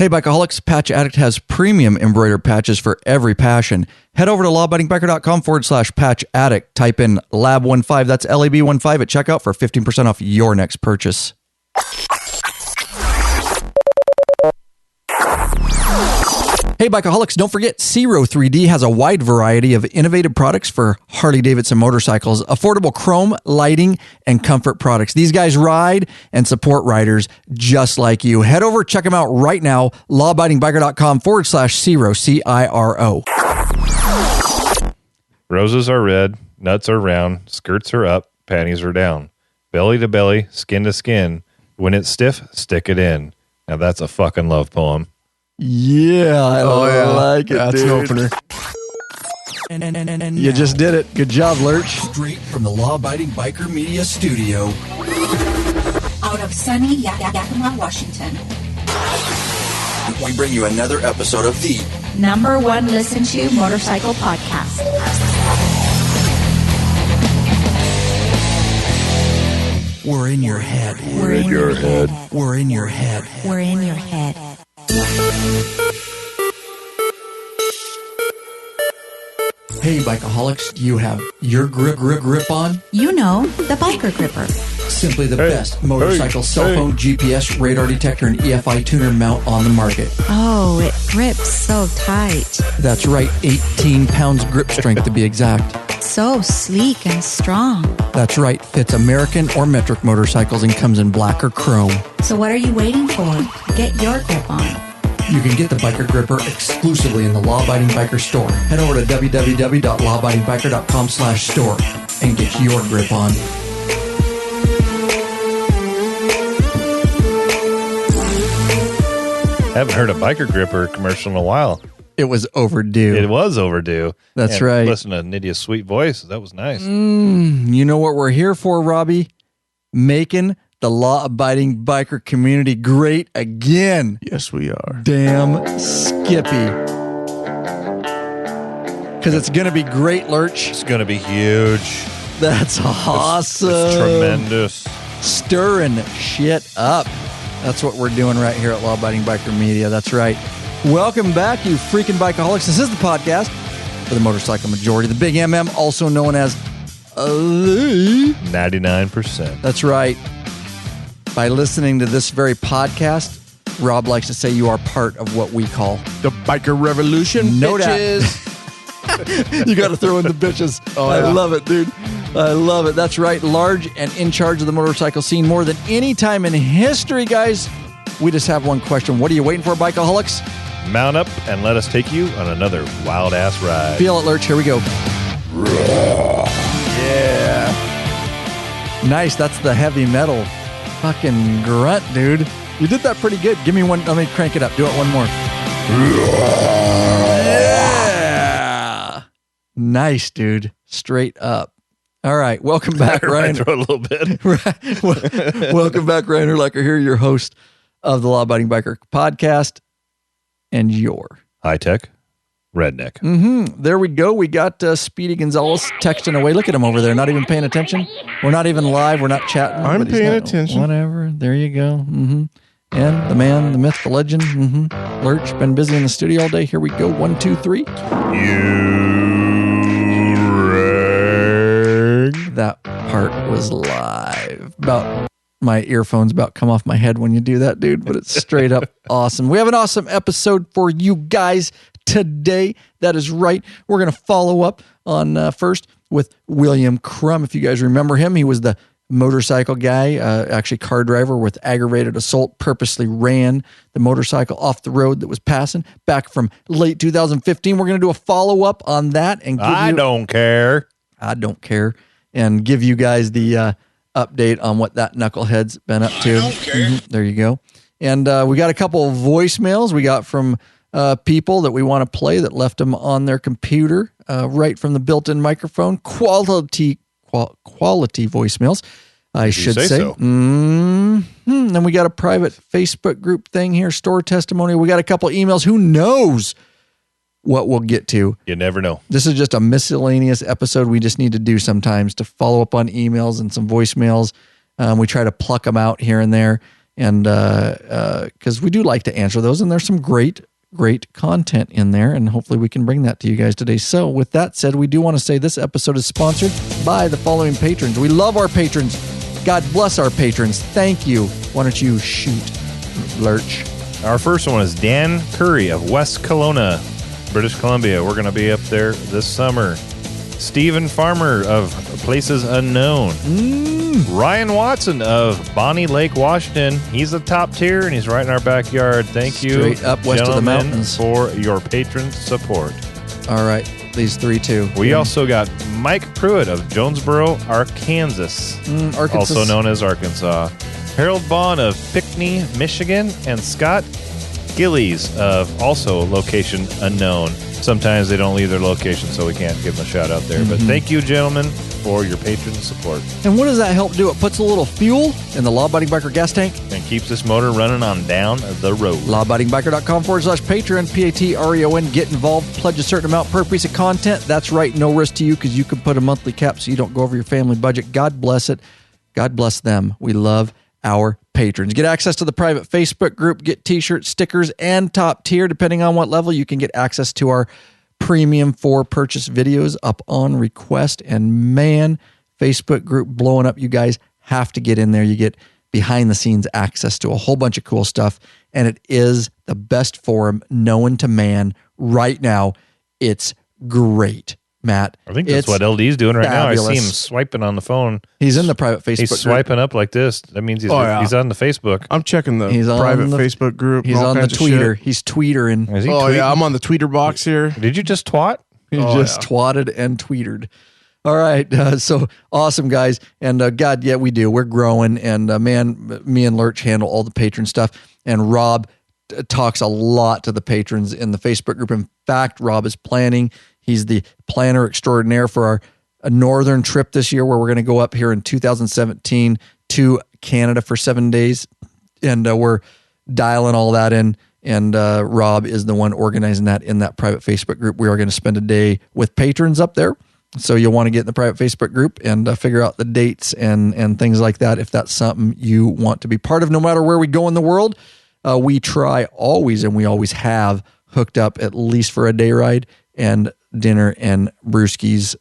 Hey, Bikeaholics, Patch Addict has premium embroidered patches for every passion. Head over to lawabidingbiker.com/patch addict. Type in LAB-15, that's LAB-15 at checkout for 15% off your next purchase. Hey, Bikeaholics, don't forget Zero 3D has a wide variety of innovative products for Harley-Davidson motorcycles, affordable chrome, lighting, and comfort products. These guys ride and support riders just like you. Head over, check them out right now, lawabidingbiker.com/Ciro, CIRO. Roses are red, nuts are round, skirts are up, panties are down. Belly to belly, skin to skin. When it's stiff, stick it in. Now that's a fucking love poem. Yeah, I like it, that's dude. an opener. And you just did it. Good job, Lurch. Straight from the Law Abiding Biker Media Studio. Out of sunny Yakima, Washington. We bring you another episode of the #1 listen to motorcycle podcast. We're in your head. We're in your head. We're in your head. We're in your head. Hey, Bikeaholics, do you have your grip on? You know, the biker gripper. Simply the best motorcycle cell phone, GPS, radar detector, and EFI tuner mount on the market. Oh, it grips so tight. That's right, 18 pounds grip strength to be exact. So sleek and strong. That's right, fits American or metric motorcycles and comes in black or chrome. So what are you waiting for? Get your grip on. You can get the Biker Gripper exclusively in the Law Abiding Biker store. Head over to www.lawabidingbiker.com/store and get your grip on. Haven't heard a Biker Gripper commercial in a while. It was overdue. It was overdue. That's and right. Listen to Nydia's sweet voice. That was nice. You know what we're here for, Robbie? Making the law-abiding biker community great again. Yes, we are. Damn Skippy. Because it's going to be great, Lurch. It's going to be huge. That's awesome. It's tremendous. Stirring shit up. That's what we're doing right here at Law Abiding Biker Media. That's right. Welcome back, you freaking bikeaholics. This is the podcast for the motorcycle majority, the Big MM, also known as 99%. That's right. By listening to this very podcast, Rob likes to say you are part of what we call The biker revolution, No bitches. You got to throw in the bitches. I love it, dude. I love it. That's right. Large and in charge of the motorcycle scene more than any time in history, guys. We just have one question. What are you waiting for, bikeaholics? Mount up and let us take you on another wild-ass ride. Feel it, Lurch. Here we go. Yeah. Nice. That's the heavy metal fucking grunt, dude. You did that pretty good. Give me one. Let me crank it up. Do it one more. Yeah. Nice, dude. Straight up. All right. Welcome back, Ryan. Throw it a little bit. Welcome back, Ryan Urlacher here, your host of the Law Abiding Biker podcast and your High-tech redneck. There we go. We got Speedy Gonzalez texting away. Look at him over there, not even paying attention. We're not even live. We're not chatting. I'm but he's paying not- attention. Whatever. There you go. And the man, the myth, the legend. Lurch, been busy in the studio all day. Here we go. 1, 2, 3. That part was live. About my earphones about come off my head when you do that, dude. But it's straight up awesome. We have an awesome episode for you guys today. That is right. We're going to follow up on first with William Crum. If you guys remember him, he was the motorcycle guy, actually car driver with aggravated assault, purposely ran the motorcycle off the road that was passing back from late 2015. We're going to do a follow up on that and give I don't care. and give you guys the update on what that knucklehead's been up to. There you go. And we got a couple of voicemails we got from people that we want to play that left them on their computer right from the built-in microphone. Quality voicemails, I should say. So. Then we got a private Facebook group thing here, store testimony. We got a couple emails. Who knows what we'll get to? You never know. This is just a miscellaneous episode we just need to do sometimes to follow up on emails and some voicemails. We try to pluck them out here and there. and because we do like to answer those, and there's some great content in there, and hopefully we can bring that to you guys today. So with that said, we do want to say this episode is sponsored by the following patrons. We love our patrons. God bless our patrons. Thank you. Why don't you shoot, Lurch? Our first one is Dan Curry of West Kelowna, British Columbia. We're going to be up there this summer. Stephen Farmer of Places Unknown. Ryan Watson of Bonnie Lake, Washington. He's the top tier, and he's right in our backyard. Thank you, Straight up west of the mountains, for your patron support. All right, these three too. We also got Mike Pruitt of Jonesboro, Arkansas, also known as Arkansas. Harold Bond of Pinckney, Michigan, and Scott Gillies of also location unknown. Sometimes they don't leave their location, so we can't give them a shout out there. But thank you, gentlemen, for your patron support. And what does that help do? It puts a little fuel in the Law-Abiding Biker gas tank. And keeps this motor running on down the road. Lawabidingbiker.com/Patreon, Patreon. Get involved. Pledge a certain amount per piece of content. That's right. No risk to you because you can put a monthly cap so you don't go over your family budget. God bless it. God bless them. We love our patrons. Get access to the private Facebook group, get t-shirts, stickers, and top tier. Depending on what level, you can get access to our premium for purchase videos up on request. And man, Facebook group blowing up. You guys have to get in there. You get behind the scenes access to a whole bunch of cool stuff. And it is the best forum known to man right now. It's great. Matt, I think that's what LD's doing right fabulous. now. I see him swiping on the phone. He's in the private Facebook He's group. swiping up like this. That means he's on the Facebook. I'm checking the He's on private the- Facebook group. He's all on the kinds of tweeter. shit. He's tweetering. Is he Oh, tweeting? yeah, I'm on the tweeter box here. Did you just twat? He Oh, just yeah. twatted and tweetered. All right. So awesome, guys. And God, yeah, we do. We're growing. And man, me and Lurch handle all the patron stuff. And Rob talks a lot to the patrons in the Facebook group. In fact, Rob is planning. He's the planner extraordinaire for our northern trip this year, where we're going to go up here in 2017 to Canada for 7 days. And we're dialing all that in. And Rob is the one organizing that in that private Facebook group. We are going to spend a day with patrons up there. So you'll want to get in the private Facebook group and figure out the dates and things like that. If that's something you want to be part of, no matter where we go in the world, we try always, and we always have hooked up at least for a day ride and dinner and brewskis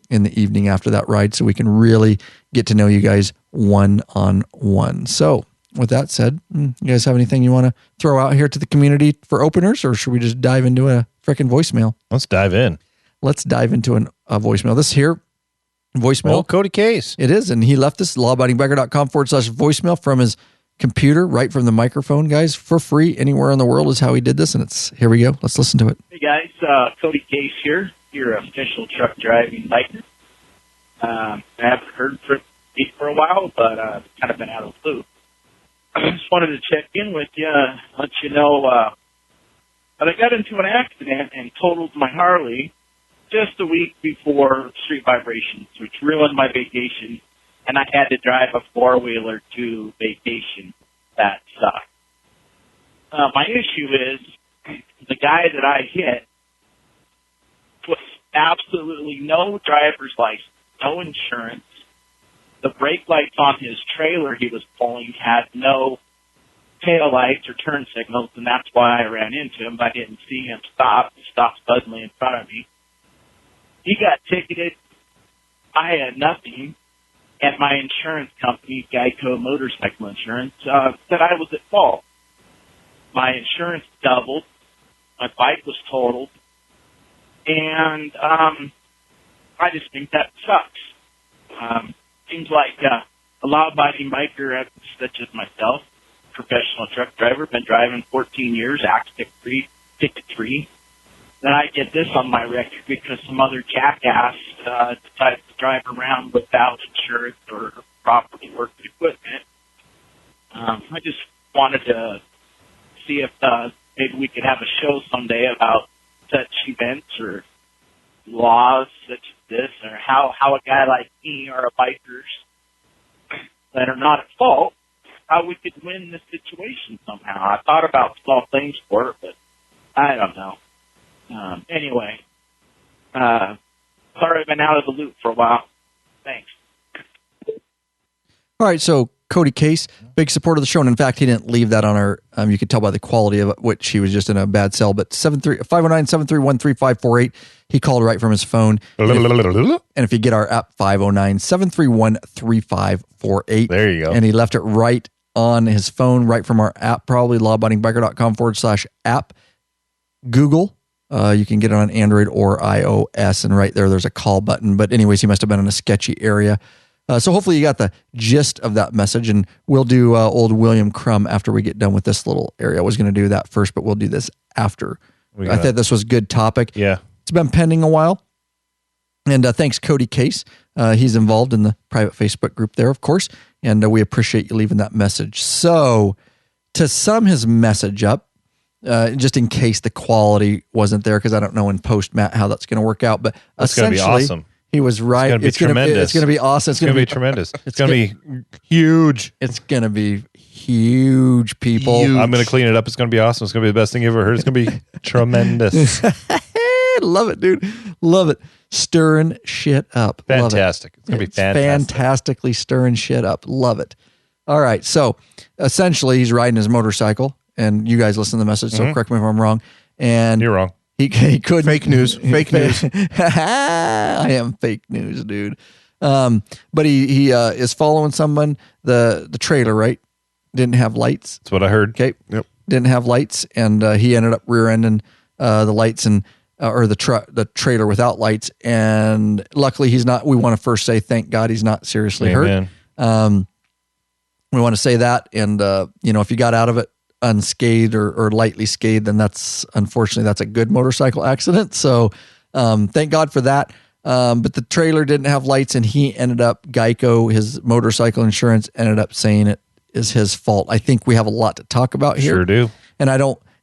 in the evening after that ride, so we can really get to know you guys one-on-one. So with that said, you guys have anything you want to throw out here to the community for openers, or should we just dive into a freaking voicemail? Let's dive in. Let's dive into a voicemail. This here voicemail. Oh, Cody Case. It is, and he left us lawabidingbiker.com/voicemail from his computer, right from the microphone, guys, for free anywhere in the world is how he did this. And it's, here we go. Let's listen to it. Hey guys, Cody Case here, your official truck driving biker. I haven't heard from you for a while, but kind of been out of the loop. I just wanted to check in with you, let you know that I got into an accident and totaled my Harley just a week before street vibrations, which ruined my vacation, and I had to drive a four-wheeler to vacation. That sucked. My issue is the guy that I hit was absolutely no driver's license, no insurance. The brake lights on his trailer he was pulling had no tail lights or turn signals, and that's why I ran into him. I didn't see him stop. He stopped suddenly in front of me. He got ticketed. I had nothing. And my insurance company, Geico Motorcycle Insurance, said I was at fault. My insurance doubled. My bike was totaled. And I just think that sucks. Seems like a law-abiding biker such as myself, professional truck driver, been driving 14 years, accident-free, ticket-free. Then I get this on my record because some other jackass decided to drive around without insurance or properly worked equipment. I just wanted to see if maybe we could have a show someday about such events or laws such as this, or how a guy like me or a bikers that are not at fault, how we could win this situation somehow. I thought about small claims court, but I don't know. Anyway, sorry I've been out of the loop for a while. Thanks. All right, so Cody Case, big supporter of the show. And in fact, he didn't leave that on our, you could tell by the quality of it, which he was just in a bad cell, but 509-731-3548. He called right from his phone. And if you get our app, 509-731-3548. There you go. And he left it right on his phone, right from our app, probably lawabidingbiker.com/app. Google. You can get it on Android or iOS, and right there's a call button. But anyways, he must have been in a sketchy area. So hopefully you got the gist of that message, and we'll do old William Crum after we get done with this little area. I was going to do that first, but we'll do this after. I thought this was a good topic. Yeah. It's been pending a while. And thanks, Cody Case. He's involved in the private Facebook group there, of course, and we appreciate you leaving that message. So to sum his message up, just in case the quality wasn't there, because I don't know in post, Matt, how that's going to work out, but that's going to be awesome. He was right. It's going to be tremendous. It's going to be awesome. It's going to be tremendous. It's going to be huge. It's going to be huge, people. Huge. I'm going to clean it up. It's going to be awesome. It's going to be the best thing you've ever heard. It's going to be tremendous. Love it, dude. Love it. Stirring shit up. Fantastic. It's going to be fantastic. Fantastically stirring shit up. Love it. All right. So essentially, he's riding his motorcycle, and you guys listen to the message, so correct me if I'm wrong. And you're wrong. He could fake news. Fake news. I am fake news, dude. But he is following someone. The trailer, right? Didn't have lights. That's what I heard. Okay. Yep. Didn't have lights, and he ended up rear-ending the lights and or the trailer without lights. And luckily, he's not. We want to first say thank God he's not seriously hurt. We want to say that, and if you got out of it unscathed or lightly scathed, then that's a good motorcycle accident. So thank God for that. But the trailer didn't have lights, and he ended up, Geico, his motorcycle insurance, ended up saying it is his fault. I think we have a lot to talk about here. Sure do.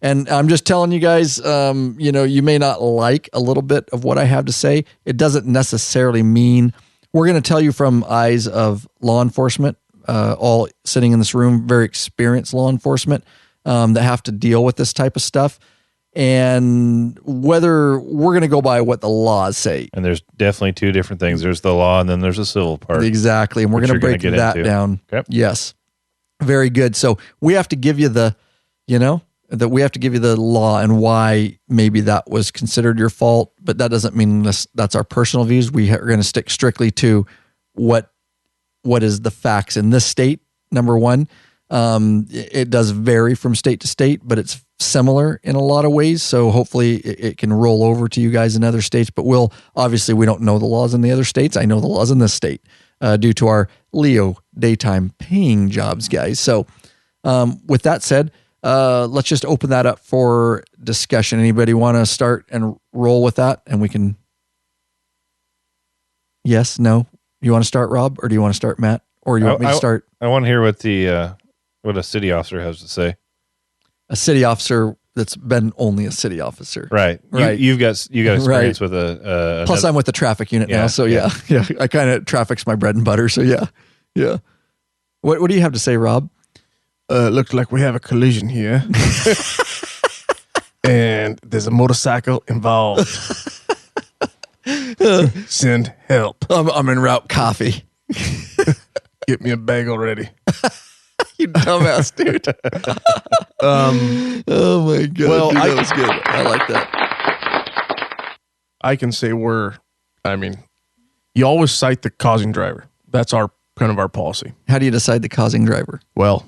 And I'm just telling you guys, you may not like a little bit of what I have to say. It doesn't necessarily mean, we're going to tell you from eyes of law enforcement, all sitting in this room, very experienced law enforcement, that have to deal with this type of stuff, and whether we're going to go by what the laws say. And there's definitely two different things. There's the law, and then there's the civil part. Exactly. And we're going to break that down. Okay. Yes. Very good. So we have to give you the law and why maybe that was considered your fault, but that doesn't mean that's our personal views. We are going to stick strictly to what is the facts in this state. Number one, it does vary from state to state, but it's similar in a lot of ways. So hopefully it can roll over to you guys in other states, but we don't know the laws in the other states. I know the laws in this state, due to our Leo daytime paying jobs, guys. So, with that said, let's just open that up for discussion. Anybody want to start and roll with that? And we can, yes, no, you want to start, Rob, or do you want to start, Matt? Or you want me to start? I want to hear what a city officer has to say. A city officer that's been only a city officer. Right. You've got experience with a plus I'm with the traffic unit now. So yeah. I kind of traffic's my bread and butter. So yeah. What do you have to say, Rob? Looks like we have a collision here. And there's a motorcycle involved. Send help. I'm en route coffee. Get me a bag already. You dumbass, dude. Oh my God. Well, dude, that was good. I like that. I can say you always cite the causing driver. That's our policy. How do you decide the causing driver? Well,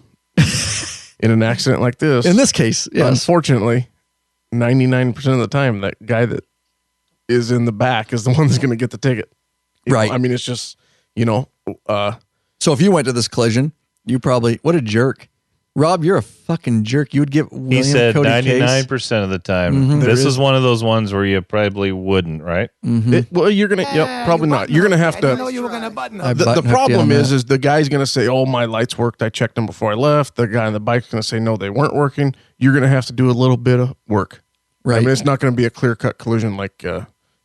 in an accident like this, in this case, yes. Unfortunately, 99% of the time, that guy that is in the back is the one that's going to get the ticket. Right. It's just, so if you went to this collision, you probably, what a jerk. Rob, you're a fucking jerk. You would give William He said Cody 99% of the time. Mm-hmm. This is one of those ones where you probably wouldn't, right? Mm-hmm. You're going to, probably not. You're going to have to. I didn't know you were going to button up. The problem is the guy's going to say, oh, my lights worked. I checked them before I left. The guy on the bike's going to say, no, they weren't working. You're going to have to do a little bit of work. Right. It's not going to be a clear-cut collision like,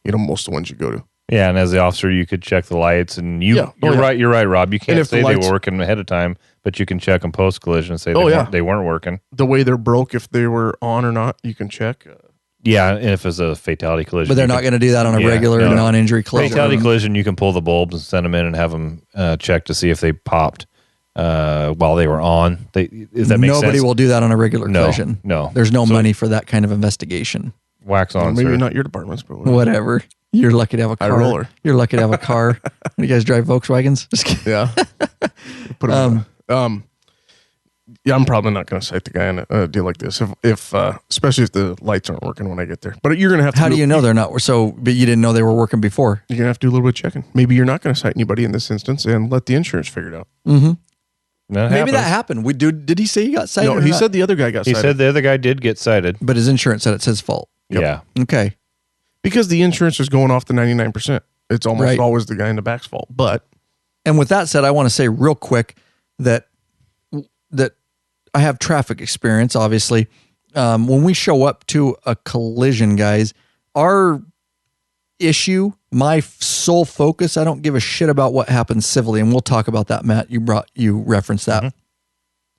most of the ones you go to. Yeah, and as the officer, you could check the lights, and you're right, Rob. You can't say they were working ahead of time, but you can check them post-collision and say they weren't working. The way they're broke, if they were on or not, you can check. Yeah, and if it's a fatality collision. But they're not going to do that on a regular non-injury collision. Fatality collision, you can pull the bulbs and send them in and have them check to see if they popped. while they were on. Does that make sense? Nobody will do that on a regular collision. No. There's no money for that kind of investigation. Wax on, maybe sir. not your departments, but whatever. You're lucky to have a car. High roller. You're lucky to have a car. You guys drive Volkswagens? Just kidding. Yeah. Yeah, I'm probably not going to cite the guy on a deal like this, if especially if the lights aren't working when I get there. But you're going to have to. How do you know they're not? But you didn't know they were working before. You're going to have to do a little bit of checking. Maybe you're not going to cite anybody in this instance and let the insurance figure it out. Mm-hmm. Maybe that happened. Did he say he got cited? No, he said the other guy got cited. He said the other guy did get cited. But his insurance said it's his fault. Yep. Yeah. Okay. Because the insurance is going off the 99%. It's almost always the guy in the back's fault. And with that said, I want to say real quick that I have traffic experience, obviously. When we show up to a collision, guys, our issue, my sole focus, I don't give a shit about what happens civilly. And we'll talk about that, Matt. You referenced that. Mm-hmm.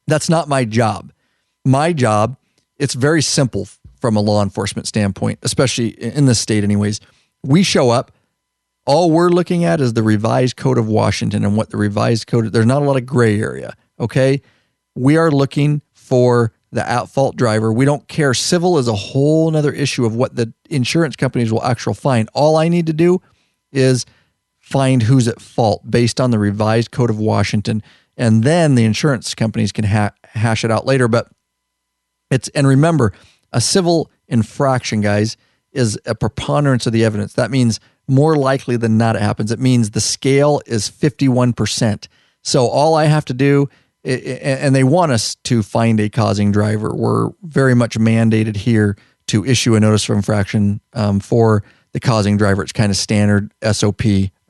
That's not my job. My job, it's very simple from a law enforcement standpoint, especially in this state anyways. We show up. All we're looking at is the revised code of Washington and what the revised code, there's not a lot of gray area. Okay. We are looking for the at-fault driver. We don't care. Civil is a whole nother issue of what the insurance companies will actually find. All I need to do is find who's at fault based on the revised code of Washington. And then the insurance companies can hash it out later. But and remember, a civil infraction, guys, is a preponderance of the evidence. That means more likely than not it happens. It means the scale is 51%. So all I have to do, and they want us to find a causing driver. We're very much mandated here to issue a notice of infraction for the causing driver. It's kind of standard SOP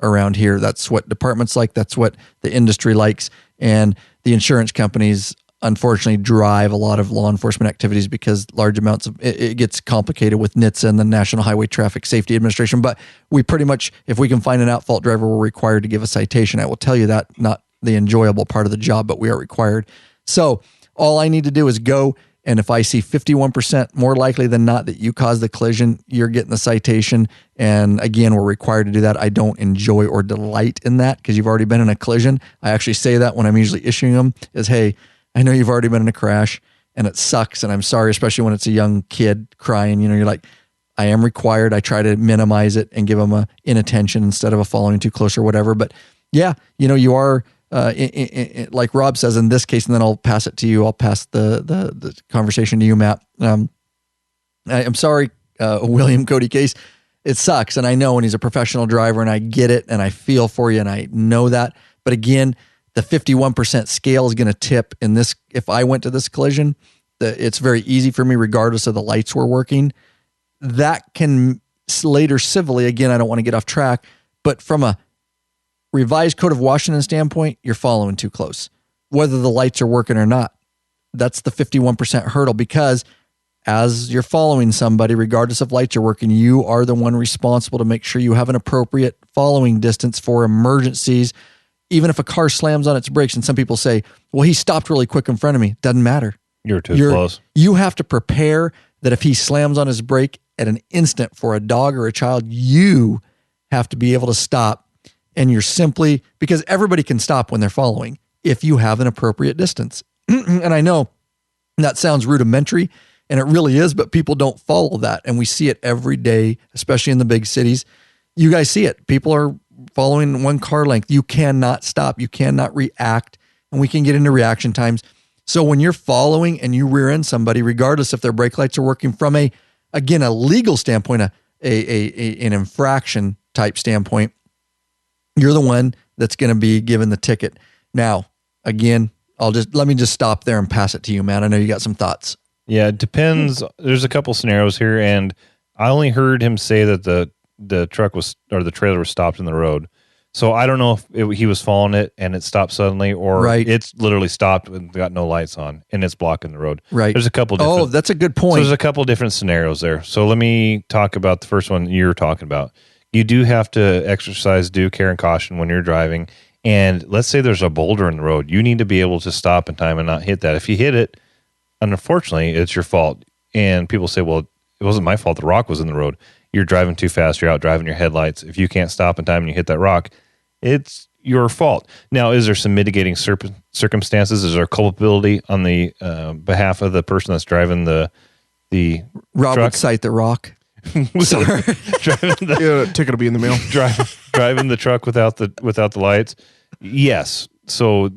around here. That's what departments like. That's what the industry likes. And the insurance companies, unfortunately, drive a lot of law enforcement activities because large amounts of it gets complicated with NHTSA and the National Highway Traffic Safety Administration. But we pretty much, if we can find an at-fault driver, we're required to give a citation. I will tell you that, not the enjoyable part of the job, but we are required. So all I need to do is go, and if I see 51% more likely than not that you caused the collision, you're getting the citation. And again, we're required to do that. I don't enjoy or delight in that because you've already been in a collision. I actually say that when I'm usually issuing them is, hey, I know you've already been in a crash and it sucks. And I'm sorry, especially when it's a young kid crying, you're like, I am required. I try to minimize it and give them a inattention instead of a following too close or whatever. But yeah, you are, like Rob says in this case, and then I'll pass it to you. I'll pass the conversation to you, Matt. I'm sorry, William Cody Case. It sucks. And I know, and he's a professional driver and I get it and I feel for you and I know that. But again, the 51% scale is going to tip in this. If I went to this collision, it's very easy for me, regardless of the lights were working. That can later civilly, again, I don't want to get off track, but from a revised code of Washington standpoint, you're following too close, whether the lights are working or not. That's the 51% hurdle, because as you're following somebody, regardless of lights are working, you are the one responsible to make sure you have an appropriate following distance for emergencies. Even if a car slams on its brakes, and some people say, well, he stopped really quick in front of me. Doesn't matter. You're too close. You have to prepare that if he slams on his brake at an instant for a dog or a child, you have to be able to stop. And you're simply, because everybody can stop when they're following if you have an appropriate distance. And I know that sounds rudimentary, and it really is, but people don't follow that. And we see it every day, especially in the big cities. You guys see it. People are following one car length. You cannot stop. You cannot react. And we can get into reaction times. So when you're following and you rear end somebody, regardless if their brake lights are working, from a legal standpoint, an infraction type standpoint, you're the one that's going to be given the ticket. Now, again, let me just stop there and pass it to you, man. I know you got some thoughts. Yeah, it depends. There's a couple scenarios here, and I only heard him say that the truck was, or the trailer was stopped in the road. So I don't know if he was following it and it stopped suddenly, or it's literally stopped and got no lights on and it's blocking the road. Right. There's a couple different. Oh, that's a good point. So there's a couple different scenarios there. So let me talk about the first one you're talking about. You do have to exercise due care and caution when you're driving. And let's say there's a boulder in the road. You need to be able to stop in time and not hit that. If you hit it, unfortunately, it's your fault. And people say, well, it wasn't my fault. The rock was in the road. You're driving too fast. You're out driving your headlights. If you can't stop in time and you hit that rock, it's your fault. Now, is there some mitigating circumstances? Is there culpability on the behalf of the person that's driving the Rob truck? would cite the rock. Sorry. Ticket will be in the mail. Driving the truck without the lights. Yes. So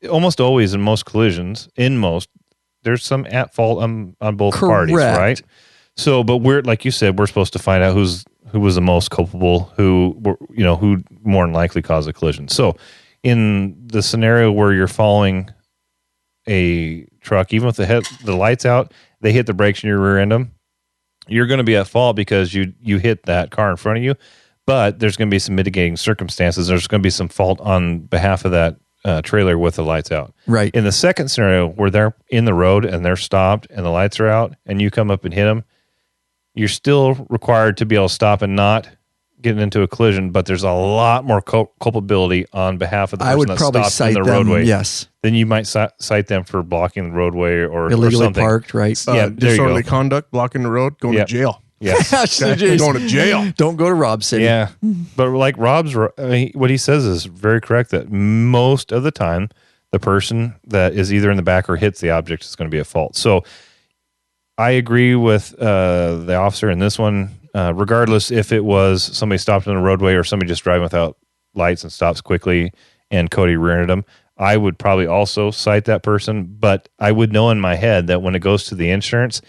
almost always in most collisions, there's some at fault on both parties, right? So, but we're, like you said, we're supposed to find out who was the most culpable, who more than likely caused the collision. So in the scenario where you're following a truck, even with the lights out, they hit the brakes and you rear end them, you're going to be at fault because you hit that car in front of you. But there's going to be some mitigating circumstances. There's going to be some fault on behalf of that trailer with the lights out. Right. In the second scenario where they're in the road and they're stopped and the lights are out and you come up and hit them, you're still required to be able to stop and not get into a collision, but there's a lot more culpability on behalf of the person that stopped in the roadway. Yes. Then you might cite them for blocking the roadway or illegally something. Parked, right? Disorderly conduct, blocking the road, going to jail. Yes. Okay. Going to jail. Don't go to Rob City. Yeah. But like Rob's, what he says is very correct, that most of the time, the person that is either in the back or hits the object is going to be at fault. So I agree with the officer in this one, regardless if it was somebody stopped on the roadway or somebody just driving without lights and stops quickly and Cody rear-ended him. I would probably also cite that person, but I would know in my head that when it goes to the insurance,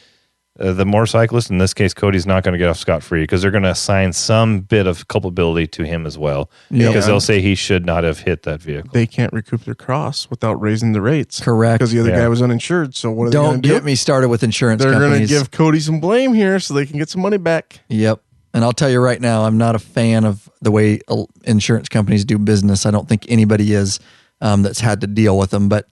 the motorcyclist, in this case, Cody's not going to get off scot-free because they're going to assign some bit of culpability to him as well. Because they'll say he should not have hit that vehicle. They can't recoup their costs without raising the rates. Correct. Because the other guy was uninsured. So what are they going to do? Don't get me started with insurance companies. companies. They're going to give Cody some blame here so they can get some money back. Yep. And I'll tell you right now, I'm not a fan of the way insurance companies do business. I don't think anybody is that's had to deal with them. But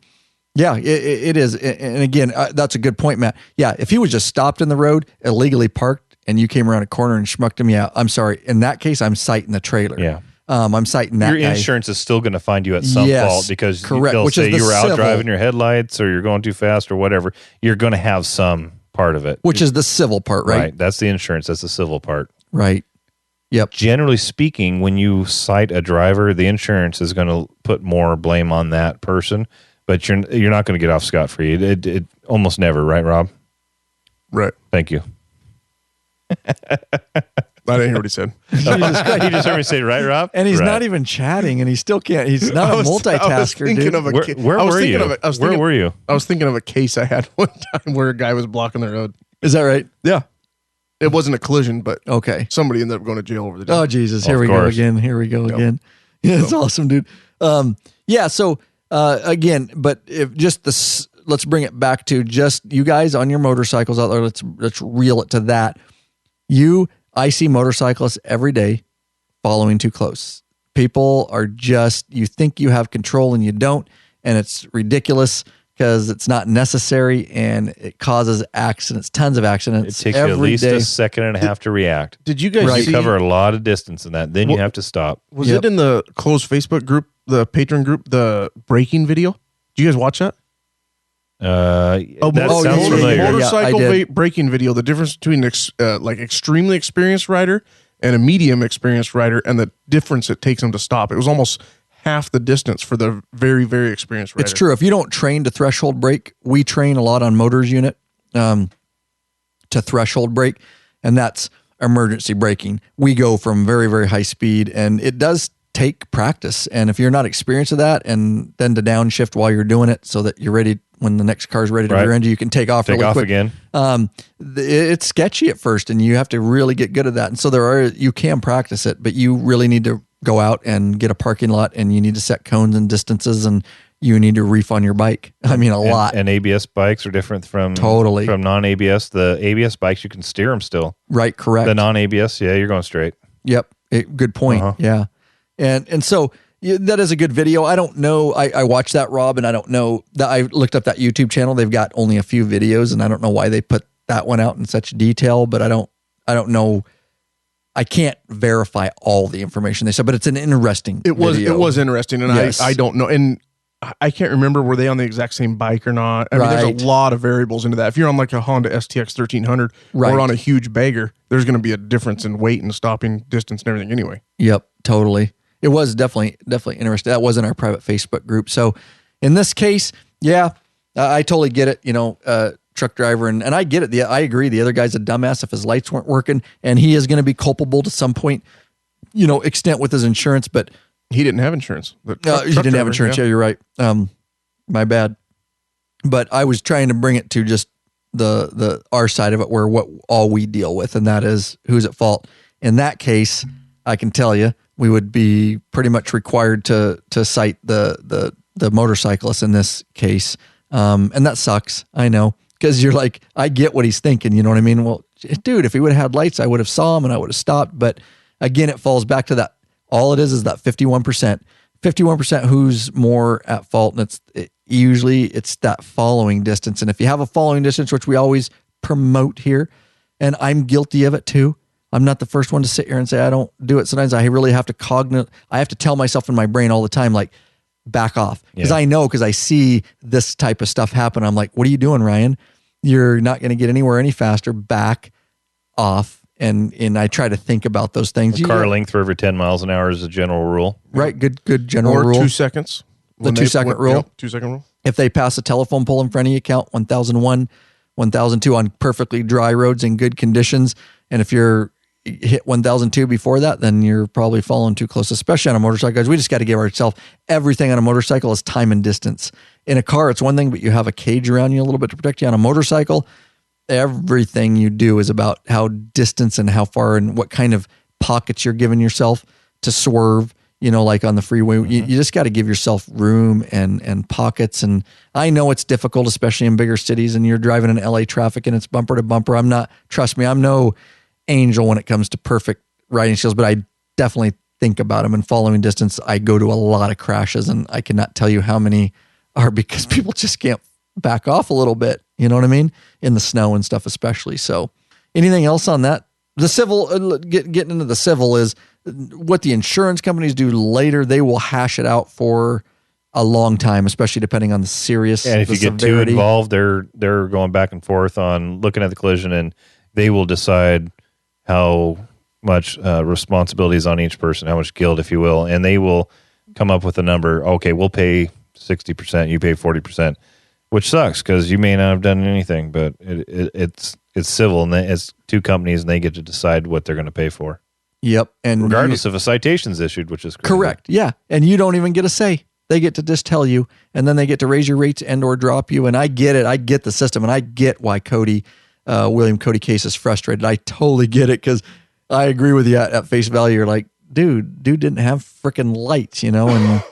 yeah, it is. And again, that's a good point, Matt. Yeah, if he was just stopped in the road, illegally parked, and you came around a corner and schmucked him, yeah, I'm sorry. In that case, I'm citing the trailer. Yeah. I'm citing that Your guy. insurance is still going to find you at some fault because they'll Which say is you were out civil. driving your headlights or you're going too fast or whatever. You're going to have some part of it. Which is the civil part, right? Right. That's the insurance. That's the civil part. Right. Yep. Generally speaking, when you cite a driver, the insurance is going to put more blame on that person, but you're not going to get off scot-free. It almost never, right, Rob? Right. Thank you. I didn't hear what he said. He just heard me say, right, Rob? And he's right. not even chatting, and he still can't. He's not a multitasker, dude. Where were you? I was thinking of a case I had one time where a guy was blocking the road. Is that right? Yeah. It wasn't a collision, but okay. Somebody ended up going to jail over the day. Oh, Jesus. Here we go again. Yeah, it's awesome, dude. Yeah, so again, but if just let's bring it back to just you guys on your motorcycles out there. Let's reel it to that. I see motorcyclists every day following too close. People are you think you have control and you don't, and it's ridiculous because it's not necessary and it causes accidents, tons of accidents. It takes you at least a second and a half to react. Did you guys You cover a lot of distance in that. Then you have to stop. Was it in the closed Facebook group, the patron group, the braking video? Did you guys watch that? That sounds familiar. Motorcycle braking video. The difference between like extremely experienced rider and a medium experienced rider, and the difference it takes them to stop. It was almost half the distance for the very, very experienced rider. It's true. If you don't train to threshold brake, we train a lot on motors unit to threshold brake, and that's emergency braking. We go from very, very high speed, and it does take practice. And if you're not experienced with that, and then to downshift while you're doing it so that you're ready when the next car's ready to rear end you, can take off really quick. Again. It's sketchy at first, and you have to really get good at that. And so you can practice it, but you really need to go out and get a parking lot, and you need to set cones and distances, and you need to reef on your bike. I mean, a lot. And ABS bikes are different from non-ABS. The ABS bikes, you can steer them still. Right, correct. The non-ABS, you're going straight. Yep, good point. Uh-huh. Yeah, and so that is a good video. I don't know. I watched that, Rob, and I don't know that I looked up that YouTube channel. They've got only a few videos, and I don't know why they put that one out in such detail. But I don't know. I can't verify all the information they said, but it's an interesting video. It was interesting, and yes. I don't know, and I can't remember, were they on the exact same bike or not? I mean, there's a lot of variables into that. If you're on like a Honda STX 1300 or on a huge bagger, there's going to be a difference in weight and stopping distance and everything anyway. Yep, totally. it was definitely interesting. That wasn't our private Facebook group. So in this case, yeah, I totally get it. Truck driver, and I get it. I agree. The other guy's a dumbass if his lights weren't working, and he is going to be culpable to some point, extent with his insurance, but he didn't have insurance. He didn't have insurance. Yeah, you're right. My bad. But I was trying to bring it to just the our side of it, where what all we deal with, and that is who's at fault. In that case, I can tell you, we would be pretty much required to cite the motorcyclist in this case, and that sucks. I know, because you're like, I get what he's thinking. You know what I mean? Well, dude, if he would have had lights, I would have saw him and I would have stopped. But again, it falls back to that. All it is that 51%. 51% who's more at fault, and usually it's that following distance. And if you have a following distance, which we always promote here, and I'm guilty of it too. I'm not the first one to sit here and say I don't do it. Sometimes I really have to I have to tell myself in my brain all the time, like, back off. Because because I see this type of stuff happen. I'm like, what are you doing, Ryan? You're not going to get anywhere any faster. Back off. And I try to think about those things. Car length for every 10 miles an hour is a general rule. Right. Good general rule. Or 2 seconds. The 2 second rule. 2 second rule. If they pass a telephone pole in front of you, count 1001, 1002 on perfectly dry roads in good conditions. And if you're hit 1002 before that, then you're probably following too close, especially on a motorcycle. Guys, we just got to give ourselves everything on a motorcycle is time and distance. In a car, it's one thing, but you have a cage around you a little bit to protect you. On a motorcycle, everything you do is about how distance and how far and what kind of pockets you're giving yourself to swerve, like on the freeway. You just got to give yourself room and pockets. And I know it's difficult, especially in bigger cities, and you're driving in LA traffic and it's bumper to bumper. Trust me, I'm no angel when it comes to perfect riding skills, but I definitely think about them. And following distance, I go to a lot of crashes, and I cannot tell you how many are because people just can't back off a little bit. You know what I mean? In the snow and stuff, especially. So anything else on that? The civil, getting into the civil is what the insurance companies do later. They will hash it out for a long time, especially depending on the serious. And if you get too involved, they're going back and forth on looking at the collision, and they will decide how much responsibility is on each person, how much guilt, if you will, and they will come up with a number. Okay, we'll pay 60%, you pay 40%, which sucks because you may not have done anything, but it's civil, and it's two companies, and they get to decide what they're going to pay for. Yep, and regardless if a citation's issued, which is crazy. Correct. Yeah, and you don't even get a say. They get to just tell you, and then they get to raise your rates and or drop you. And I get it. I get the system, and I get why Cody Case is frustrated. I totally get it because I agree with you at face value. You're like, dude didn't have freaking lights, and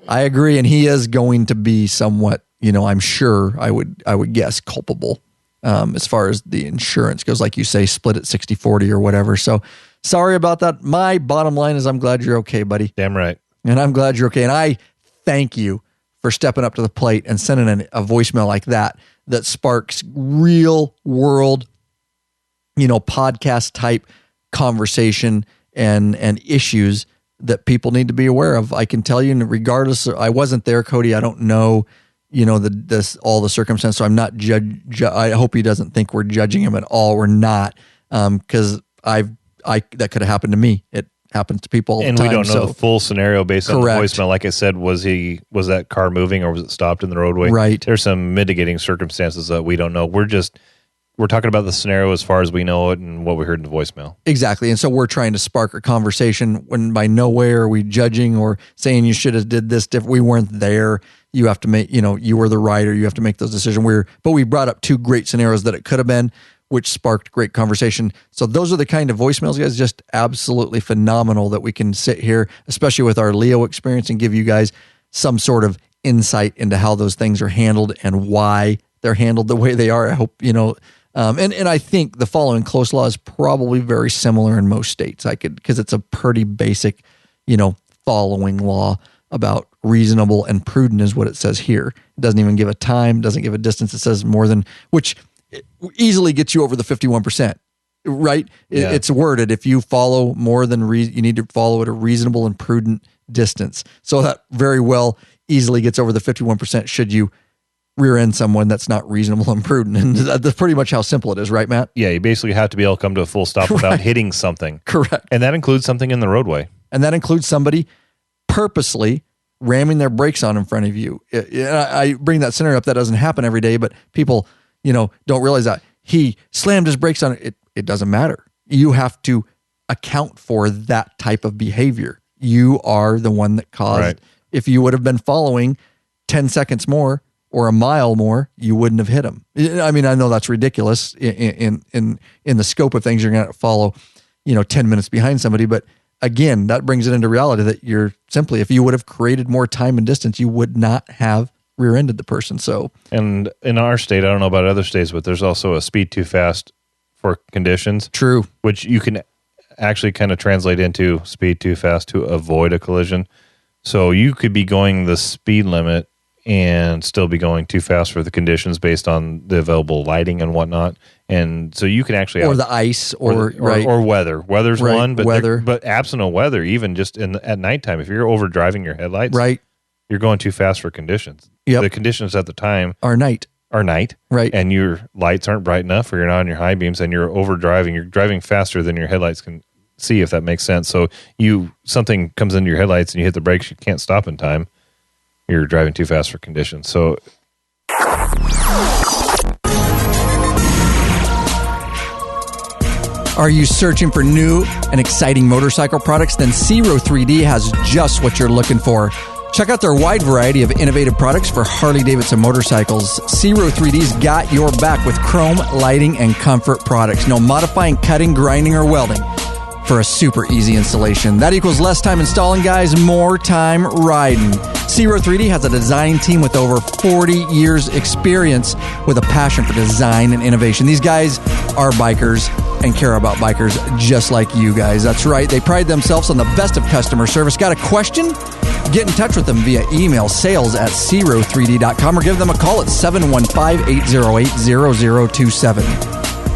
I agree. And he is going to be somewhat, I'm sure I would guess culpable as far as the insurance goes. Like you say, split at 60-40 or whatever. So sorry about that. My bottom line is I'm glad you're okay, buddy. Damn right. And I'm glad you're okay. And I thank you for stepping up to the plate and sending a voicemail like that sparks real world, podcast type conversation and issues that people need to be aware of. I can tell you, regardless, I wasn't there, Cody. I don't know, all the circumstances. So I'm not I hope he doesn't think we're judging him at all. We're not, because that could have happened to me. It happens to people all the time. And we don't know the full scenario based on the voicemail. Like I said, was that car moving or was it stopped in the roadway? Right. There's some mitigating circumstances that we don't know. We're talking about the scenario as far as we know it and what we heard in the voicemail. Exactly. And so we're trying to spark a conversation when by no way are we judging or saying you should have did this different. We weren't there. You have to make, you were the rider. You have to make those decisions. But we brought up two great scenarios that it could have been, which sparked great conversation. So those are the kind of voicemails, guys, just absolutely phenomenal that we can sit here, especially with our Leo experience, and give you guys some sort of insight into how those things are handled and why they're handled the way they are. I hope, and I think the following close law is probably very similar in most states. Because it's a pretty basic, following law about reasonable and prudent is what it says here. It doesn't even give a time, doesn't give a distance. It says more than, which easily gets you over the 51%, right? Yeah. It's worded, if you follow more than you need to follow at a reasonable and prudent distance. So that very well easily gets over the 51% should you rear end someone that's not reasonable and prudent. And that's pretty much how simple it is, right, Matt? Yeah, you basically have to be able to come to a full stop without hitting something. Correct. And that includes something in the roadway. And that includes somebody purposely ramming their brakes on in front of you. I bring that scenario up. That doesn't happen every day, but people, don't realize that he slammed his brakes on it. It doesn't matter. You have to account for that type of behavior. You are the one that caused. Right. If you would have been following 10 seconds more or a mile more, you wouldn't have hit him. I mean, I know that's ridiculous in the scope of things. You're going to follow, 10 minutes behind somebody, but again, that brings it into reality that you're simply, if you would have created more time and distance, you would not have rear-ended the person. So, and in our state, I don't know about other states, but there's also a speed too fast for conditions. True. Which you can actually kind of translate into speed too fast to avoid a collision. So you could be going the speed limit and still be going too fast for the conditions based on the available lighting and whatnot. And so you can actually the ice or weather. Weather's right. one, but weather. But absent of weather, even just at nighttime, if you're over driving your headlights, right, you're going too fast for conditions. Yep. The conditions at the time are night, right, and your lights aren't bright enough, or you're not on your high beams, and you're over driving. You're driving faster than your headlights can see, if that makes sense. So something comes into your headlights and you hit the brakes, you can't stop in time. You're driving too fast for conditions. So are you searching for new and exciting motorcycle products? Then Zero 3D has just what you're looking for. Check out their wide variety of innovative products for Harley-Davidson motorcycles. Zero 3D's got your back with chrome, lighting, and comfort products. No modifying, cutting, grinding, or welding for a super easy installation. That equals less time installing, guys, more time riding. Zero 3D has a design team with over 40 years experience with a passion for design and innovation. These guys are bikers and care about bikers just like you guys. That's right. They pride themselves on the best of customer service. Got a question? Get in touch with them via email, sales@zero3d.com, or give them a call at 715-808-0027.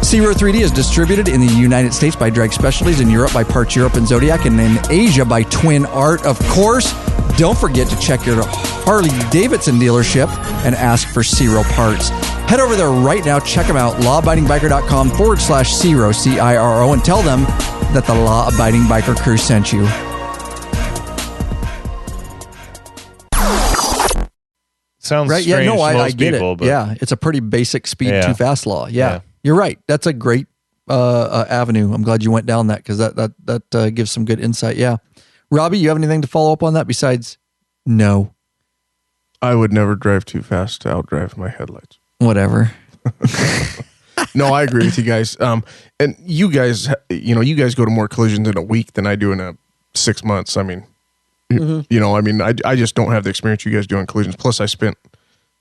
Zero 3D is distributed in the United States by Drag Specialties, in Europe by Parts Europe and Zodiac, and in Asia by Twin Art. Of course, don't forget to check your Harley-Davidson dealership and ask for Zero parts. Head over there right now. Check them out. lawabidingbiker.com/Zero, CIRO, and tell them that the Law Abiding Biker crew sent you. Sounds right. Strange. Yeah, no, I get people, it. Yeah, it's a pretty basic speed too fast law. Yeah, you're right. That's a great avenue. I'm glad you went down that, because that gives some good insight. Yeah, Robbie, you have anything to follow up on that besides no? I would never drive too fast to outdrive my headlights. Whatever. No, I agree with you guys. And you guys, you guys go to more collisions in a week than I do in 6 months. I mean, I just don't have the experience you guys do on collisions. Plus, I spent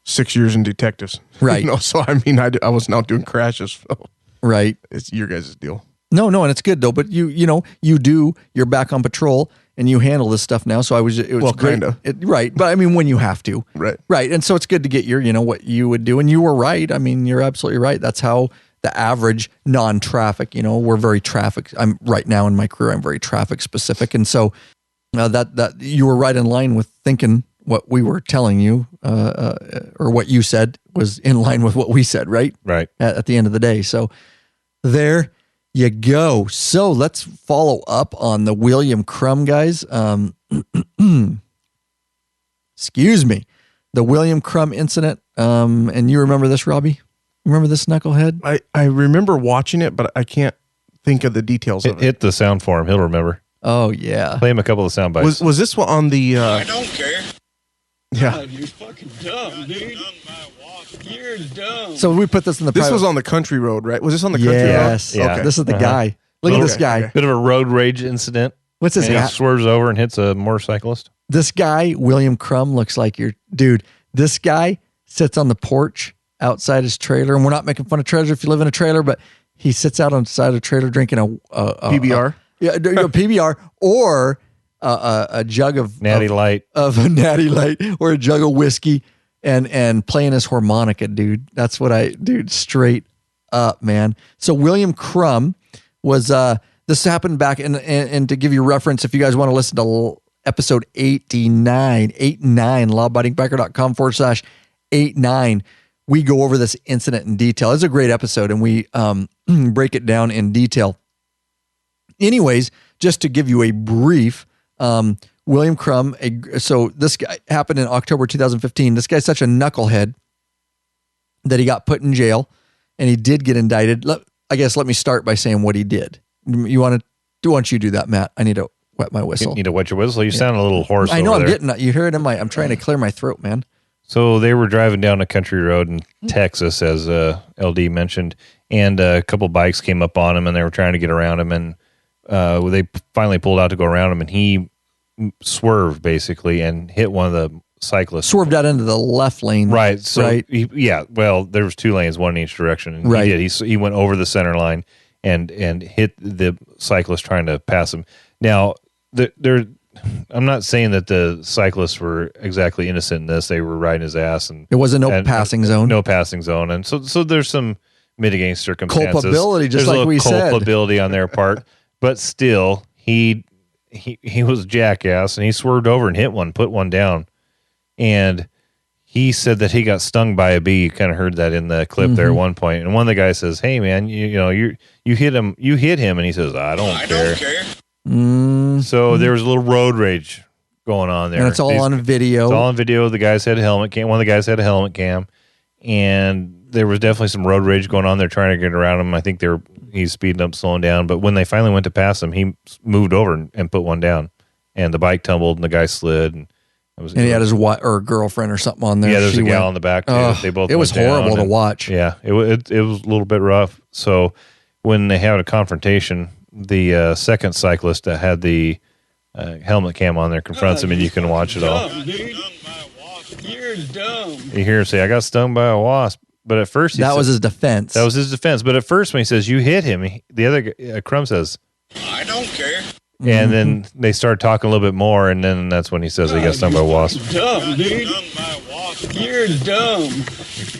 6 years in detectives. Right. So I mean, I wasn't out doing crashes. So right. It's your guys' deal. No, and it's good though. But you're back on patrol and you handle this stuff now. So it was great. Kinda. Right. But I mean, when you have to. Right. Right. And so it's good to get your, what you would do. And you were right. I mean, you're absolutely right. That's how the average non-traffic, we're very traffic. I'm right now in my career, I'm very traffic specific. And so that you were right in line with thinking what we were telling you, or what you said was in line with what we said, right? Right. At the end of the day. So there you go. So let's follow up on the William Crum, guys. Excuse me. The William Crum incident. And you remember this, Robbie? Remember this knucklehead? I remember watching it, but I can't think of the details of it. Hit the sound for him. He'll remember. Oh, yeah. Play him a couple of sound bites. Was this one on the... I don't care. Yeah. God, you're fucking dumb, dude. You're dumb. So we put this in the... This was on the country road, right? Was this on the country road? Yes. Yeah. Okay. This is the guy. Look at this guy. Okay. Bit of a road rage incident. What's this and guy? He swerves over and hits a motorcyclist. This guy, William Crum, looks like your... Dude, this guy sits on the porch outside his trailer, and we're not making fun of trailers if you live in a trailer, but he sits out on the side of the trailer drinking a PBR? A PBR, or a jug of Natty Light, of a Natty Light, or a jug of whiskey, and playing his harmonica, dude. That's what straight up, man. So William Crum was this happened back, and to give you reference, if you guys want to listen to episode 89, lawabidingbiker.com/89, we go over this incident in detail. It's a great episode, and we break it down in detail. Anyways, just to give you a brief, William Crum. So this guy happened in October 2015. This guy's such a knucklehead that he got put in jail, and he did get indicted. Let me start by saying what he did. Why don't you do that, Matt? I need to wet my whistle. You need to wet your whistle? You sound a little hoarse. I know, over I'm there. you hear it in I'm trying to clear my throat, man. So they were driving down a country road in Texas, as LD mentioned, and a couple bikes came up on him, and they were trying to get around him, and they finally pulled out to go around him, and he swerved, basically, and hit one of the cyclists. Swerved out into the left lane. Right. So, right? There was 2 lanes, one in each direction, and right. he did. He went over the center line and hit the cyclist trying to pass him. Now, I'm not saying that the cyclists were exactly innocent in this. They were riding his ass, and it wasn't passing zone. No passing zone, and so there's some mitigating circumstances. Culpability, just there's like we said. Culpability on their part, but still, he was a jackass, and he swerved over and hit one, put one down, and he said that he got stung by a bee. You kind of heard that in the clip there at one point, and one of the guys says, "Hey man, you hit him, and he says, I don't care. So there was a little road rage going on there. And it's all on video. It's all on video. The guys had a helmet cam. One of the guys had a helmet cam. And there was definitely some road rage going on there trying to get around him. I think he's speeding up, slowing down. But when they finally went to pass him, he moved over and put one down. And the bike tumbled and the guy slid. And he had his wife or girlfriend or something on there. Yeah, there's a gal in the back too. They both. It was horrible to watch. Yeah, it was a little bit rough. So when they had a confrontation, the second cyclist that had the helmet cam on there confronts him, and you can watch it all. You're dumb. You hear him say, "I got stung by a wasp," but at first that was his defense. That was his defense. But at first, when he says you hit him, the other Crum says, "I don't care." And then they start talking a little bit more, and then that's when he says he got stung by a wasp. Dumb, dude. You're dumb.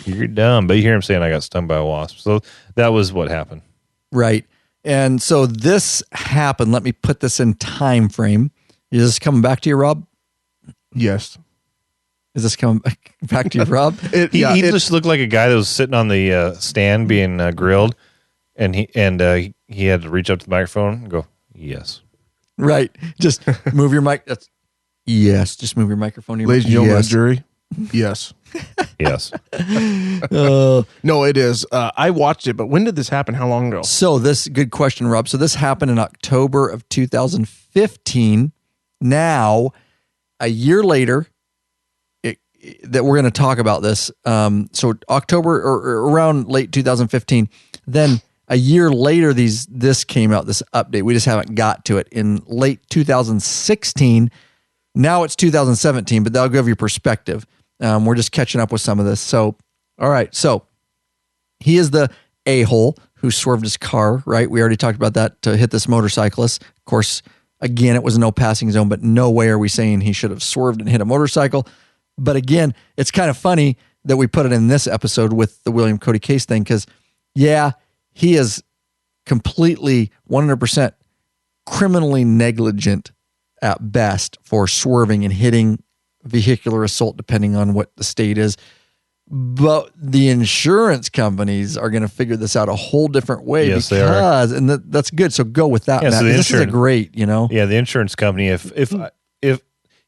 You're dumb. But you hear him saying, "I got stung by a wasp." So that was what happened. Right. And so this happened. Let me put this in time frame. Is this coming back to you, Rob? Yes. Is this coming back to you, Rob? He just looked like a guy that was sitting on the stand being grilled, and he had to reach up to the microphone and go, "Yes." Right. Just move your mic. Yes. Just move your microphone. Ladies and gentlemen of the jury. Yes. Yes. No, it is. I watched it, but when did this happen? How long ago? So good question, Rob. So this happened in October of 2015. Now, a year later, that we're going to talk about this. So October or around late 2015, then a year later, this came out, this update. We just haven't got to it. In late 2016, now it's 2017, but that'll give you perspective. We're just catching up with some of this. So, all right. So he is the a-hole who swerved his car, right? We already talked about that, to hit this motorcyclist. Of course, again, it was no passing zone, but no way are we saying he should have swerved and hit a motorcycle. But again, it's kind of funny that we put it in this episode with the William Cody Case thing, because, yeah, he is completely 100% criminally negligent at best for swerving and hitting vehicular assault, depending on what the state is. But the insurance companies are going to figure this out a whole different way. Yes, they are. And that's good. So go with that, Matt. So this is a great, Yeah, the insurance company, if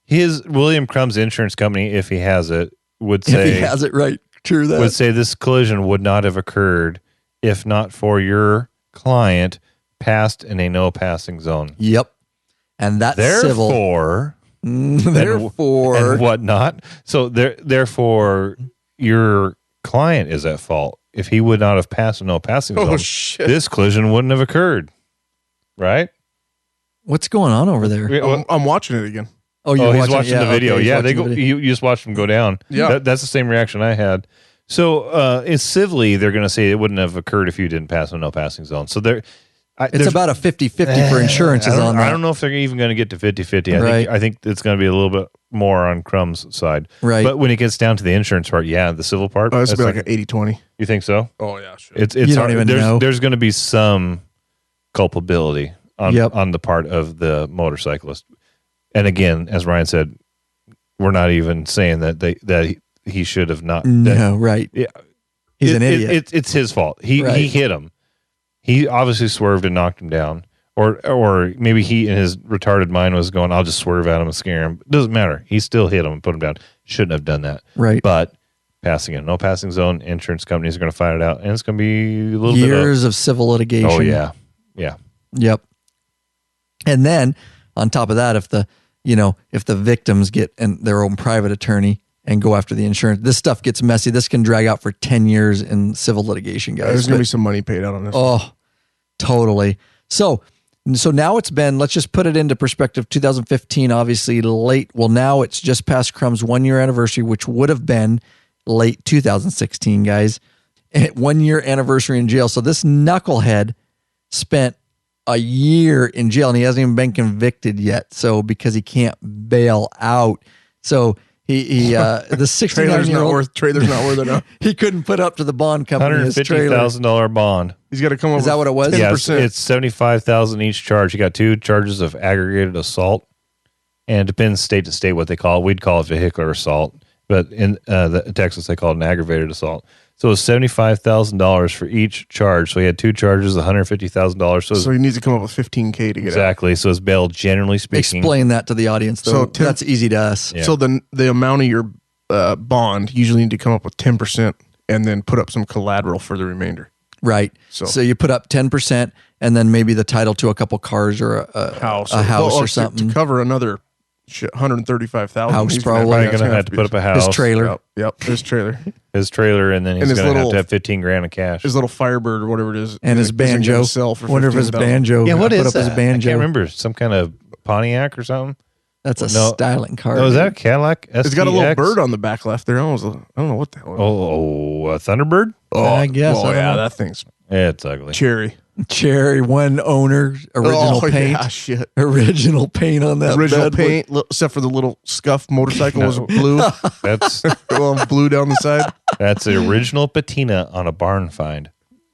his William Crum's insurance company, if he has it, would say... If he has it, right. True that. Would say this collision would not have occurred if not for your client passed in a no passing zone. Yep. And that's therefore, civil. And whatnot. So therefore, your client is at fault. If he would not have passed a no passing zone, this collision wouldn't have occurred. Right? What's going on over there? I'm watching it again. Oh, he's watching the video. Okay, yeah, you just watched him go down. Yeah, that's the same reaction I had. So, it's civilly, they're going to say it wouldn't have occurred if you didn't pass a no passing zone. So it's about a 50-50 for insurances on that. I don't know if they're even going to get to 50-50. I think it's going to be a little bit more on Crum's side. Right. But when it gets down to the insurance part, the civil part. It's going to be like an 80-20. You think so? Oh, yeah, sure. It's you don't even know. There's going to be some culpability on the part of the motorcyclist. And again, as Ryan said, we're not even saying that he should have not. Right. Yeah, he's an idiot. It's his fault. He hit him. He obviously swerved and knocked him down. Or maybe he in his retarded mind was going, I'll just swerve at him and scare him. It doesn't matter. He still hit him and put him down. Shouldn't have done that. Right. But passing it, no passing zone, insurance companies are going to find it out, and it's going to be a little years of civil litigation. Oh, yeah. Yeah. Yep. And then on top of that, if the victims get their own private attorney and go after the insurance, this stuff gets messy. This can drag out for 10 years in civil litigation, guys. There's going to be some money paid out on this. Oh, totally. So now it's been, let's just put it into perspective, 2015, obviously late. Well, now it's just past Crumb's 1 year anniversary, which would have been late 2016, guys. 1 year anniversary in jail. So this knucklehead spent a year in jail and he hasn't even been convicted yet. So because he can't bail out. So he the 69-year-old trailer's not worth it now. He couldn't put up to the bond company his trailer. $150,000 bond. He's got to come over. Is that what it was? 10%. Yeah, it's $75,000 each charge. You got 2 charges of aggravated assault, and it depends state to state what they call it. We'd call it vehicular assault, but in Texas they call it an aggravated assault. So it was $75,000 for each charge. So he had 2 charges, $150,000. So he needs to come up with $15K to get exactly. So his bail, generally speaking. Explain that to the audience, though. So that's easy to us. Yeah. So the amount of your bond, you usually need to come up with 10% and then put up some collateral for the remainder. Right. So you put up 10% and then maybe the title to a couple cars or a house or something. To cover another $135,000. House probably going to have to put up a house. His trailer. Yep. His trailer. His trailer, and then he's going to have $15,000 of cash. His little Firebird or whatever it is. And his banjo. Wonder if his banjo. Yeah, what is put that? up his banjo. I can't remember. Some kind of Pontiac or something? That's a styling car. No, is that a Cadillac STX? It's got a little bird on the back left there. I don't know what the hell it is. Oh, a Thunderbird? Oh, I guess. Oh, yeah, that thing's... Yeah, it's ugly. Cherry, one owner, original paint. Yeah, shit. Original paint on that original bed. Paint, except for the little scuff motorcycle was blue. That's blue down the side. That's the original patina on a barn find.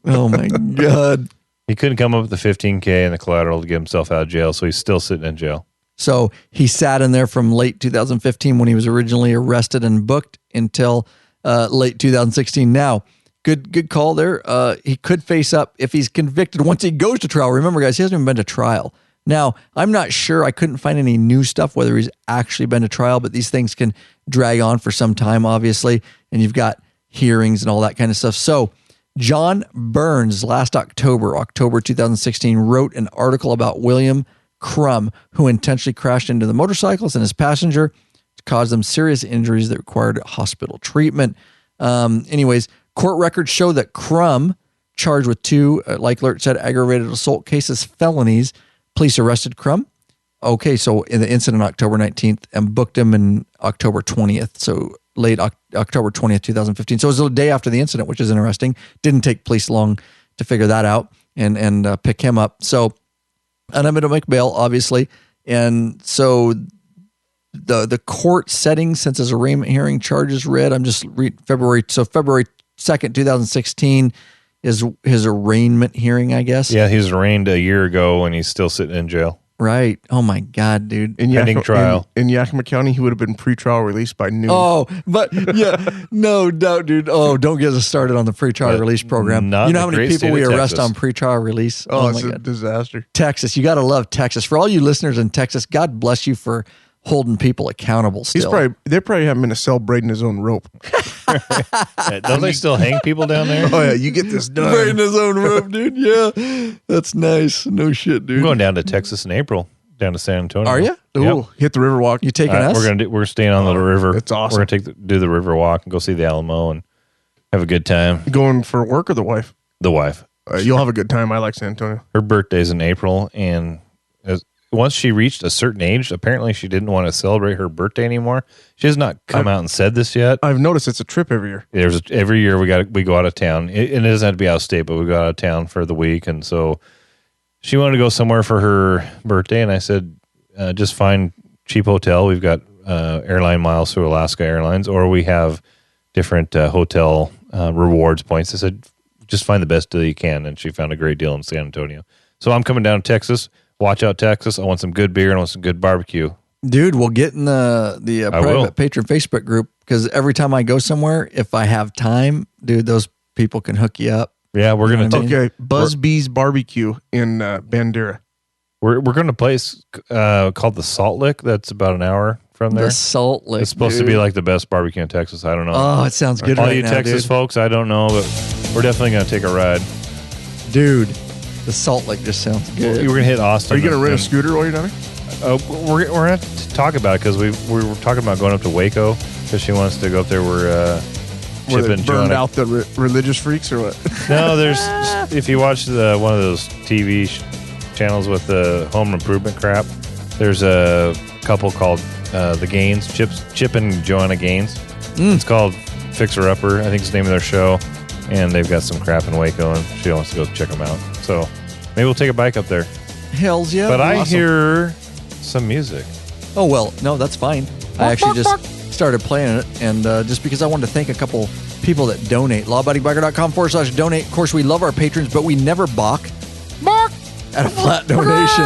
Oh my God. He couldn't come up with the $15K and the collateral to get himself out of jail, so he's still sitting in jail. So he sat in there from late 2015 when he was originally arrested and booked until late 2016. Now, good call there. He could face up if he's convicted once he goes to trial. Remember, guys, he hasn't even been to trial. Now, I'm not sure. I couldn't find any new stuff, whether he's actually been to trial, but these things can drag on for some time, obviously, and you've got hearings and all that kind of stuff. So John Burns, last October 2016, wrote an article about William Crum, who intentionally crashed into the motorcyclist and his passenger to cause them serious injuries that required hospital treatment. Anyways, court records show that Crum, charged with 2, like Lert said, aggravated assault cases, felonies. Police arrested Crum. Okay, so in the incident October 19th and booked him in October 20th. So late October 20th, 2015. So it was a day after the incident, which is interesting. Didn't take police long to figure that out and pick him up. So unable to make bail, obviously. And so the court setting, since his arraignment hearing charges read, I'm just reading February 2nd, 2016 is his arraignment hearing, I guess. Yeah, he was arraigned a year ago and he's still sitting in jail. Right. Oh my God, dude. Pending trial. In Yakima County, he would have been pretrial released by noon. Oh, but yeah, no doubt, dude. Oh, don't get us started on the pretrial release program. You know how many people we arrest on pretrial release? Oh, it's a disaster. Texas. You got to love Texas. For all you listeners in Texas, God bless you for holding people accountable still. They probably have him in a cell braiding his own rope. Don't they still hang people down there? Oh, yeah. You get this done. Braiding his own rope, dude. Yeah. That's nice. No shit, dude. I'm going down to Texas in April, down to San Antonio. Are you? Ooh, yep. Hit the river walk. You taking us? We're staying on the river. It's awesome. We're going to do the river walk and go see the Alamo and have a good time. Going for work or the wife? The wife. You'll have a good time. I like San Antonio. Her birthday's in April, and once she reached a certain age, apparently she didn't want to celebrate her birthday anymore. She has not come out and said this yet. I've noticed it's a trip every year. Every year we go out of town. It doesn't have to be out of state, but we go out of town for the week, and so she wanted to go somewhere for her birthday, and I said, just find cheap hotel. We've got airline miles through Alaska Airlines, or we have different hotel rewards points. I said, just find the best deal you can, and she found a great deal in San Antonio. So I'm coming down to Texas. Watch out, Texas. I want some good beer and I want some good barbecue. Dude, we'll get in the private patron Facebook group, because every time I go somewhere, if I have time, dude, those people can hook you up. Yeah, we're going to Okay, Busby's Barbecue in Bandera. We're going to a place called the Salt Lick. That's about an hour from there. The Salt Lick. It's supposed to be like the best barbecue in Texas. I don't know. Oh, it sounds good. All right you now, Texas dude. folks, I don't know, but we're definitely going to take a ride. Dude, the Salt Lick just sounds good. We're going to hit Austin. Are you going to rent a scooter while you're down there? We're going to talk about it because we were talking about going up to Waco because she wants to go up there. Where they burned out the religious freaks or what? No, there's if you watch one of those TV channels with the home improvement crap, there's a couple called the Gaines, Chip and Joanna Gaines. It's called Fixer Upper, I think is the name of their show, and they've got some crap in Waco, and she wants to go check them out. So maybe we'll take a bike up there. Hells yeah! But awesome. I hear some music. Oh well, no, that's fine. I actually just started playing it, and just because I wanted to thank a couple people that donate. lawabidingbiker.com/donate. Of course, we love our patrons, but we never balk at a flat donation.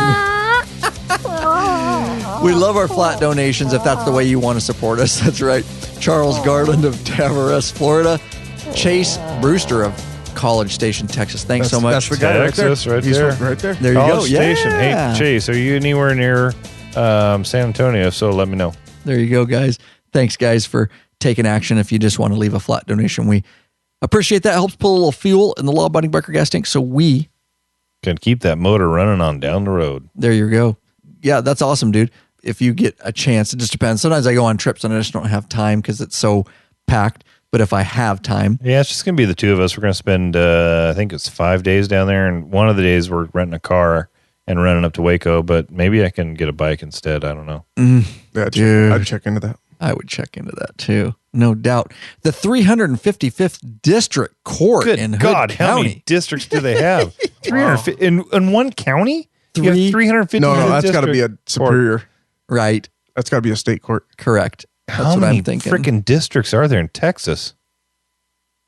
We love our flat donations if that's the way you want to support us. That's right. Charles Garland of Tavares, Florida. Chase Brewster of College Station, Texas. Thanks so much. That's the guy Texas, right there. Right there. There you College go. Station. Yeah. Hey, Chase, are you anywhere near San Antonio? If so, let me know. There you go, guys. Thanks, guys, for taking action. If you just want to leave a flat donation, we appreciate that. Helps pull a little fuel in the law-abiding biker gas tank, so we can keep that motor running on down the road. There you go. Yeah, that's awesome, dude. If you get a chance, it just depends. Sometimes I go on trips and I just don't have time because it's so packed. But if I have time, yeah, it's just gonna be the two of us. We're gonna spend, I think it's 5 days down there, and one of the days we're renting a car and running up to Waco. But maybe I can get a bike instead. I don't know. Yeah, dude, I'd check into that. I would check into that too, no doubt. The 355th District Court in Hood County. How many districts do they have? 350 in one county. You have 350. No, that's got to be a superior. Right. That's got to be a state court. Correct. How That's what many I'm thinking. freaking districts are there in Texas?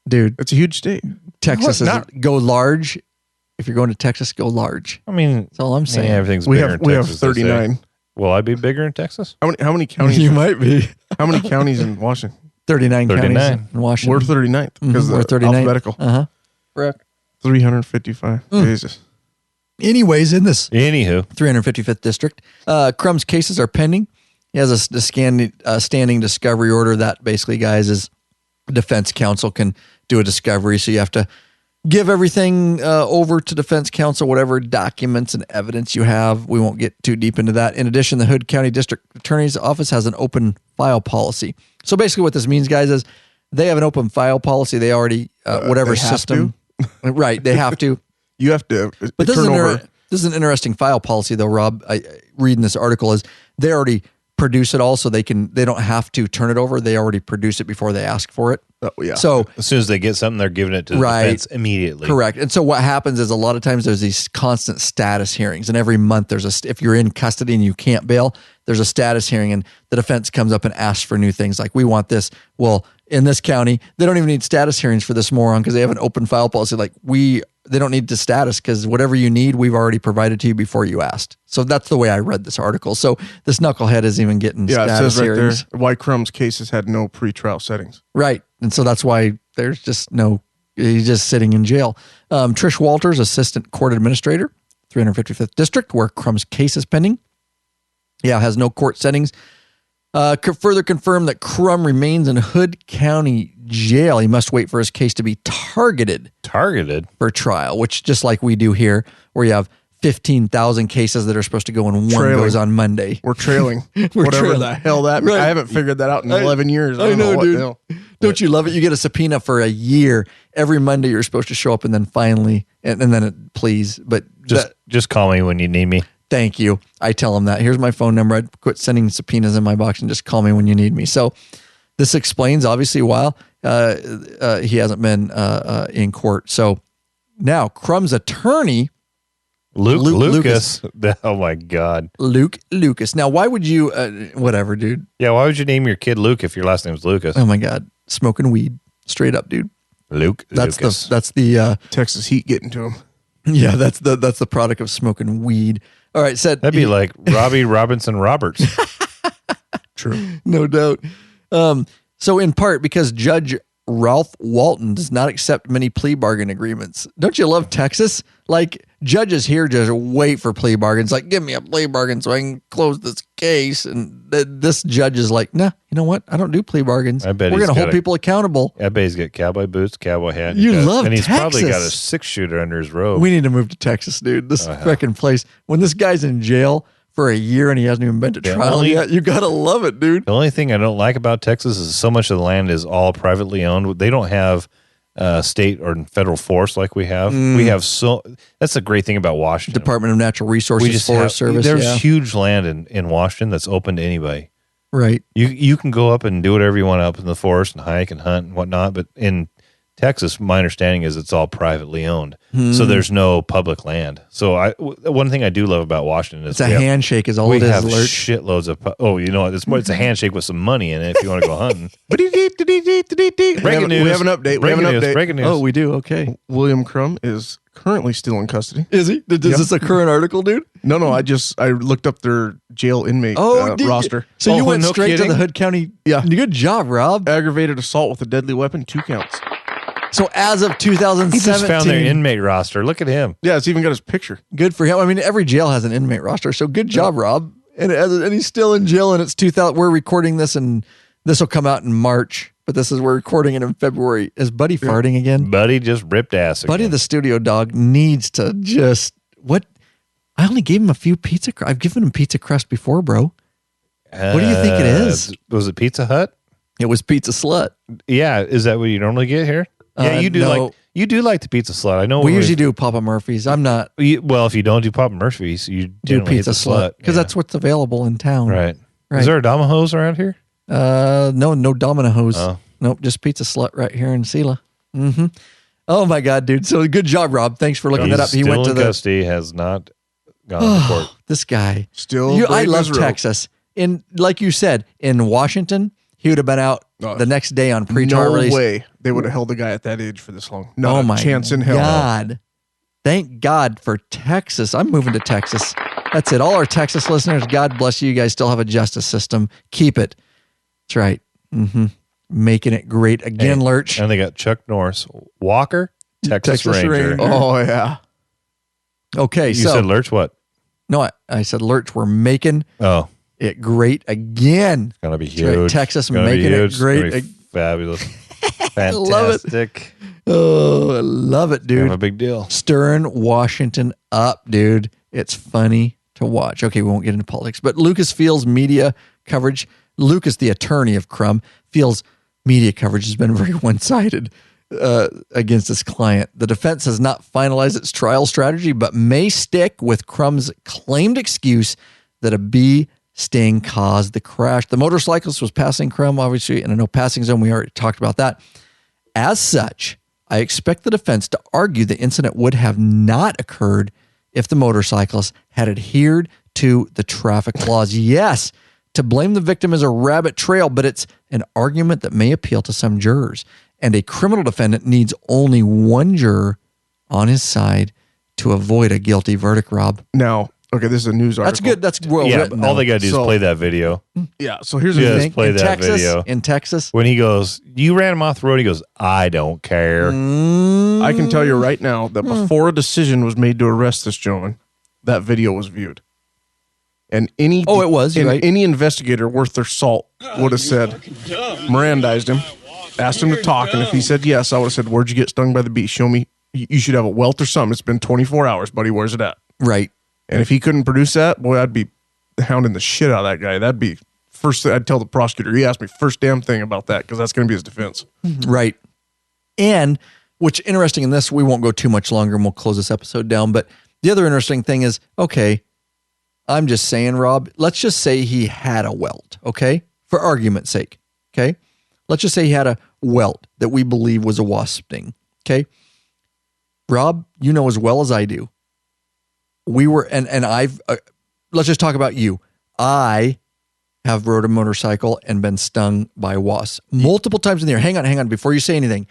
Dude, it's a huge state. Texas is go large. If you're going to Texas, go large. I mean, that's all I'm saying. Yeah, everything's bigger in Texas. We have 39. Will I be bigger in Texas? How many counties? You might be. How many counties in Washington? 39 counties in Washington. We're 39th because we're 39th. Alphabetical. Correct. 355. Jesus. Anyways, in this 355th district, Crum's cases are pending. He has a standing discovery order that basically, guys, is defense counsel can do a discovery. So you have to give everything over to defense counsel, whatever documents and evidence you have. We won't get too deep into that. In addition, the Hood County District Attorney's Office has an open file policy. So basically what this means, guys, is they have an open file policy. They already, whatever system. Right, they have to. You have to. But this is an interesting file policy, though, Rob. Reading this article is they already produce it all, so they don't have to turn it over. They already produce it before they ask for it. Oh, yeah. So as soon as they get something, they're giving it to the defense immediately. Correct. And so what happens is a lot of times there's these constant status hearings, and every month there's if you're in custody and you can't bail, there's a status hearing, and the defense comes up and asks for new things like, we want this. Well, in this county, they don't even need status hearings for this moron because they have an open file policy. Like they don't need to status because whatever you need, we've already provided to you before you asked. So that's the way I read this article. So this knucklehead is even getting status it says right hearings. there why Crum's cases had no pretrial settings. Right. And so that's why there's just he's just sitting in jail. Trish Walters, Assistant Court Administrator, 355th District, where Crum's case is pending. Yeah, has no court settings. Further confirmed that Crum remains in Hood County Jail. He must wait for his case to be targeted for trial, which just like we do here, where you have 15,000 cases that are supposed to go and one goes on Monday. We're trailing. Whatever the hell that means. I haven't figured that out in 11 years. I know, dude. Don't you love it? You get a subpoena for a year. Every Monday you're supposed to show up, and then finally, and then it please. But just call me when you need me. Thank you. I tell him that. Here's my phone number. I'd quit sending subpoenas in my box and just call me when you need me. So this explains, obviously, why he hasn't been in court. So now Crum's attorney, Luke Lucas. Oh, my God. Luke Lucas. Now, why would you, whatever, dude. Yeah, why would you name your kid Luke if your last name's Lucas? Oh, my God. Smoking weed. Straight up, dude. Lucas. That's the Texas heat getting to him. Yeah, that's the product of smoking weed. All right, that'd be like Robbie Robinson Roberts. True. No doubt. So in part because Judge Ralph Walton does not accept many plea bargain agreements. Don't you love Texas? Like, judges here just wait for plea bargains. Like, give me a plea bargain so I can close this case. And this judge is like, nah, you know what? I don't do plea bargains. We're going to hold people accountable. I bet he's got cowboy boots, cowboy hat. You love Texas. And he's probably got a 6-shooter under his robe. We need to move to Texas, dude. This freaking place. When this guy's in jail for a year and he hasn't even been to trial yet, you got to love it, dude. The only thing I don't like about Texas is so much of the land is all privately owned. They don't have state or federal forest like we have. We have that's the great thing about Washington. Department of Natural Resources, Forest Service. There's huge land in Washington that's open to anybody. Right. You can go up and do whatever you want up in the forest and hike and hunt and whatnot, but in Texas, my understanding is it's all privately owned, so there's no public land. So one thing I do love about Washington is it's a handshake is all it is. We have shitloads of it's a handshake with some money in it if you want to go hunting. Breaking news. We have an update. Breaking news. Oh, we do. Okay. William Crum is currently still in custody. Is he? Is this a current article, dude? No. I looked up their jail inmate roster. So you went straight to the Hood County. Yeah. Good job, Rob. Aggravated assault with a deadly weapon, 2 counts. So as of 2017, he just found their inmate roster. Look at him. Yeah, it's even got his picture. Good for him. I mean, every jail has an inmate roster. So good job, Rob. And he's still in jail. And it's 2000. We're recording this, and this will come out in March. But we're recording it in February. Is Buddy farting again? Buddy just ripped ass again. Buddy, the studio dog, needs to just I only gave him a few pizza. I've given him pizza crust before, bro. What do you think it is? Was it Pizza Hut? It was Pizza Slut. Yeah, is that what you normally get here? Yeah, you do. No. You do like the Pizza Slut. I know we usually do Papa Murphy's. I'm not. Well, if you don't do Papa Murphy's, you do Pizza Slut because that's what's available in town. Right. Is there a Domino's around here? No Domino's. Oh. Nope, just Pizza Slut right here in Sela. Mm-hmm. Oh my God, dude! So good job, Rob. Thanks for looking that up. He went to custody. Has not gone to court. This guy still. I love Texas. Like you said, in Washington, he would have been out the next day on pretrial release. No way they would have held a guy at that age for this long. Not a chance in hell. God. Thank God for Texas. I'm moving to Texas. That's it. All our Texas listeners, God bless you. You guys still have a justice system. Keep it. That's right. Mm-hmm. Making it great again, Lurch. And they got Chuck Norris, Walker, Texas Ranger. Oh, yeah. Okay, you said Lurch what? No, I said Lurch. We're making it great again. It's going to be huge. Right. Texas making it great. Fabulous. Fantastic. I love it. Oh, I love it, dude. A big deal. Stirring Washington up, dude. It's funny to watch. Okay, we won't get into politics, but Lucas feels media coverage. Lucas, the attorney of Crum, feels media coverage has been very one-sided against his client. The defense has not finalized its trial strategy, but may stick with Crum's claimed excuse that a bee sting caused the crash. The motorcyclist was passing Crum, obviously, in a no passing zone. We already talked about that. As such, I expect the defense to argue the incident would have not occurred if the motorcyclist had adhered to the traffic laws. Yes, to blame the victim is a rabbit trail, but it's an argument that may appeal to some jurors. And a criminal defendant needs only one juror on his side to avoid a guilty verdict, Rob. Now, okay, this is a news article. That's good. That's well written. All they got to do is play that video. Yeah, so here's the thing. Play that video. In Texas? When he goes, you ran him off the road, he goes, I don't care. I can tell you right now that before a decision was made to arrest this gentleman, that video was viewed. And any any investigator worth their salt would have said, Mirandized him, asked him to talk, and if he said yes, I would have said, where'd you get stung by the bee? Show me. You should have a welt or something. It's been 24 hours, buddy. Where's it at? Right. And if he couldn't produce that, boy, I'd be hounding the shit out of that guy. That'd be first thing I'd tell the prosecutor. He asked me first damn thing about that because that's going to be his defense. Right. And which interesting in this, we won't go too much longer and we'll close this episode down. But the other interesting thing is, okay, I'm just saying, Rob, let's just say he had a welt, okay? For argument's sake, okay? Let's just say he had a welt that we believe was a wasp sting, okay? Rob, you know as well as I do. We were, and I've, let's just talk about you. I have rode a motorcycle and been stung by wasps multiple times in the air. Hang on. Before you say anything,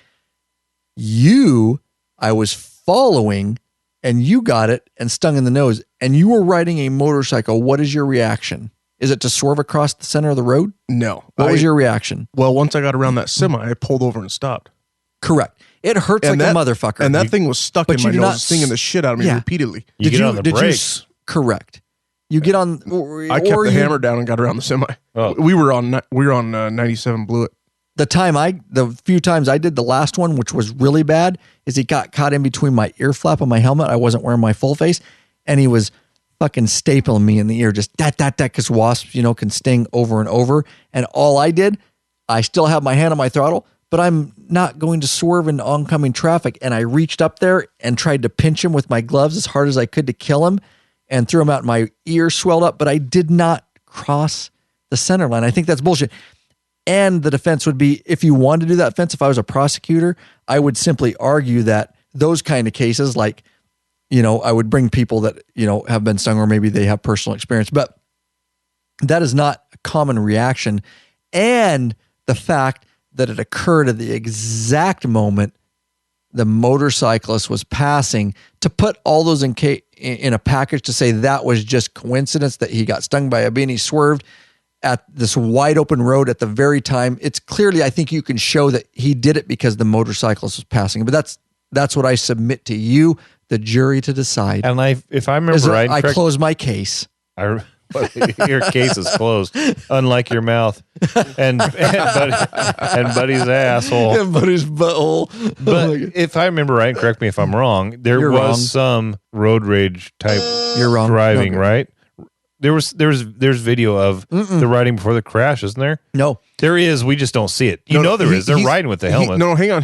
I was following and you got it and stung in the nose and you were riding a motorcycle. What is your reaction? Is it to swerve across the center of the road? No. What was your reaction? Well, once I got around that semi, I pulled over and stopped. Correct. It hurts like a motherfucker. And that thing was stuck in my nose, stinging the shit out of me repeatedly. You get on the brakes. Correct. You get on. I kept the hammer down and got around the semi. Oh. We were on 97 Blewett. The few times I did the last one, which was really bad, is he got caught in between my ear flap and my helmet. I wasn't wearing my full face, and he was fucking stapling me in the ear, just that, because wasps, can sting over and over. And all I did, I still have my hand on my throttle, but I'm not going to swerve into oncoming traffic. And I reached up there and tried to pinch him with my gloves as hard as I could to kill him and threw him out. My ear swelled up, but I did not cross the center line. I think that's bullshit. And the defense would be, if you wanted to do that defense, if I was a prosecutor, I would simply argue that those kind of cases, like, I would bring people that, have been stung or maybe they have personal experience, but that is not a common reaction. And the fact that it occurred at the exact moment the motorcyclist was passing, to put all those in a package to say that was just coincidence that he got stung by a bee and he swerved at this wide open road at the very time. It's clearly, I think you can show that he did it because the motorcyclist was passing. But that's what I submit to you, the jury, to decide. And if I remember right, I close my case. Your case is closed, unlike your mouth and Buddy's asshole and Buddy's butthole. But if I remember right, correct me if I'm wrong, You're wrong. Some road rage type driving, right? There's video of the riding before the crash, isn't there? No, there is. We just don't see it. There is. They're riding with the helmet. No, hang on.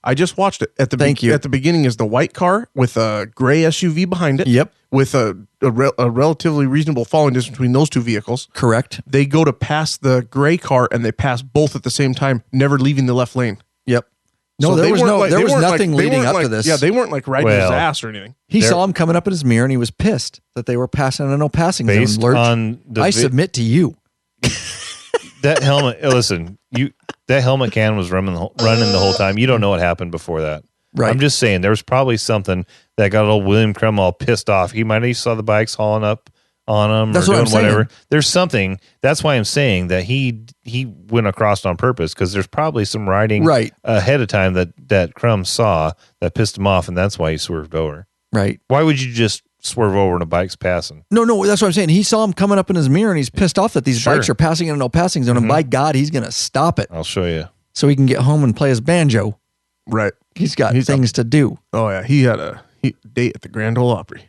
I just watched it. At the beginning is the white car with a gray SUV behind it. Yep. With a relatively reasonable following distance between those two vehicles. Correct. They go to pass the gray car and they pass both at the same time, never leaving the left lane. Yep. No, so there was nothing leading up to this. Yeah, they weren't like riding his ass or anything. He saw him coming up in his mirror and he was pissed that they were passing a no passing zone. I submit to you. That helmet, listen, that helmet can was running the whole time. You don't know what happened before that. Right. I'm just saying there was probably something that got old William Crum all pissed off. He might have saw the bikes hauling up on him or doing whatever. There's something. That's why I'm saying that he went across on purpose, because there's probably some riding ahead of time that Crum saw that pissed him off, and that's why he swerved over. Right. Why would you just swerve over and a bike's passing? No, that's what I'm saying. He saw him coming up in his mirror and he's pissed off that these bikes are passing in a no passing zone, and by God, he's going to stop it. I'll show you. So he can get home and play his banjo. Right. He's got things to do. Oh, yeah. He had a date at the Grand Ole Opry.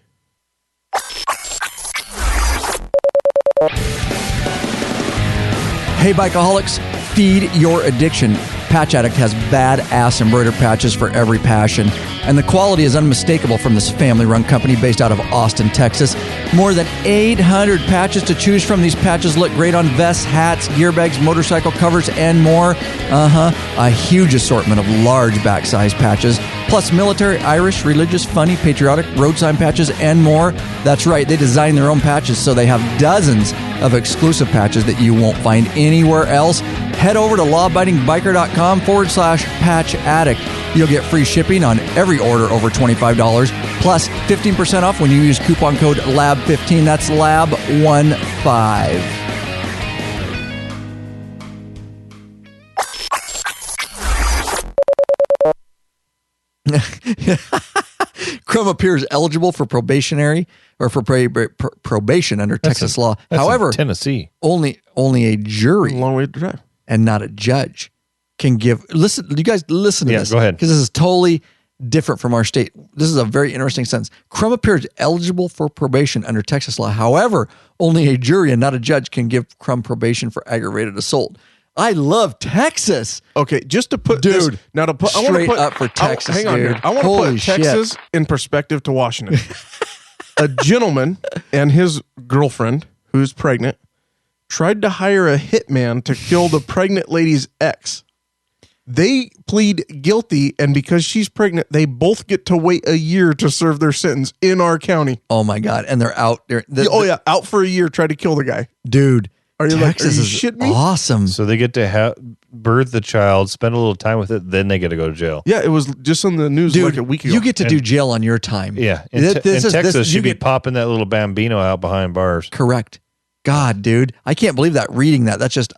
Hey, Bikeaholics, feed your addiction. Patch Addict has badass embroidered patches for every passion, and the quality is unmistakable from this family-run company based out of Austin, Texas. More than 800 patches to choose from. These patches look great on vests, hats, gear bags, motorcycle covers, and more. A huge assortment of large back-size patches, plus military, Irish, religious, funny, patriotic, road sign patches, and more. That's right, they design their own patches, so they have dozens of exclusive patches that you won't find anywhere else. Head over to lawabidingbikers.com/patch addict. You'll get free shipping on every order over $25, plus 15% off when you use coupon code LAB15. That's LAB15. Crum appears eligible for probationary or for probation under Texas law. However, Tennessee only a jury, long way to drive, and not a judge can give. Listen, you guys, listen to this. Go ahead, because this is totally different from our state. This is a very interesting sentence. Crum appears eligible for probation under Texas law. However, only a jury and not a judge can give Crum probation for aggravated assault. I love Texas. Okay, just to put straight up for Texas. Hang on here. I want to put Texas in perspective to Washington. A gentleman and his girlfriend, who's pregnant, tried to hire a hitman to kill the pregnant lady's ex. They plead guilty, and because she's pregnant, they both get to wait a year to serve their sentence in our county. Oh my God! And they're out there. Out for a year, try to kill the guy, dude. Texas is awesome. So they get to birth the child, spend a little time with it, then they get to go to jail. Yeah, it was just on the news, dude, like a week ago. You get to do jail on your time. Yeah. In Texas, you'd be popping that little bambino out behind bars. Correct. God, dude, I can't believe that reading that. That's just,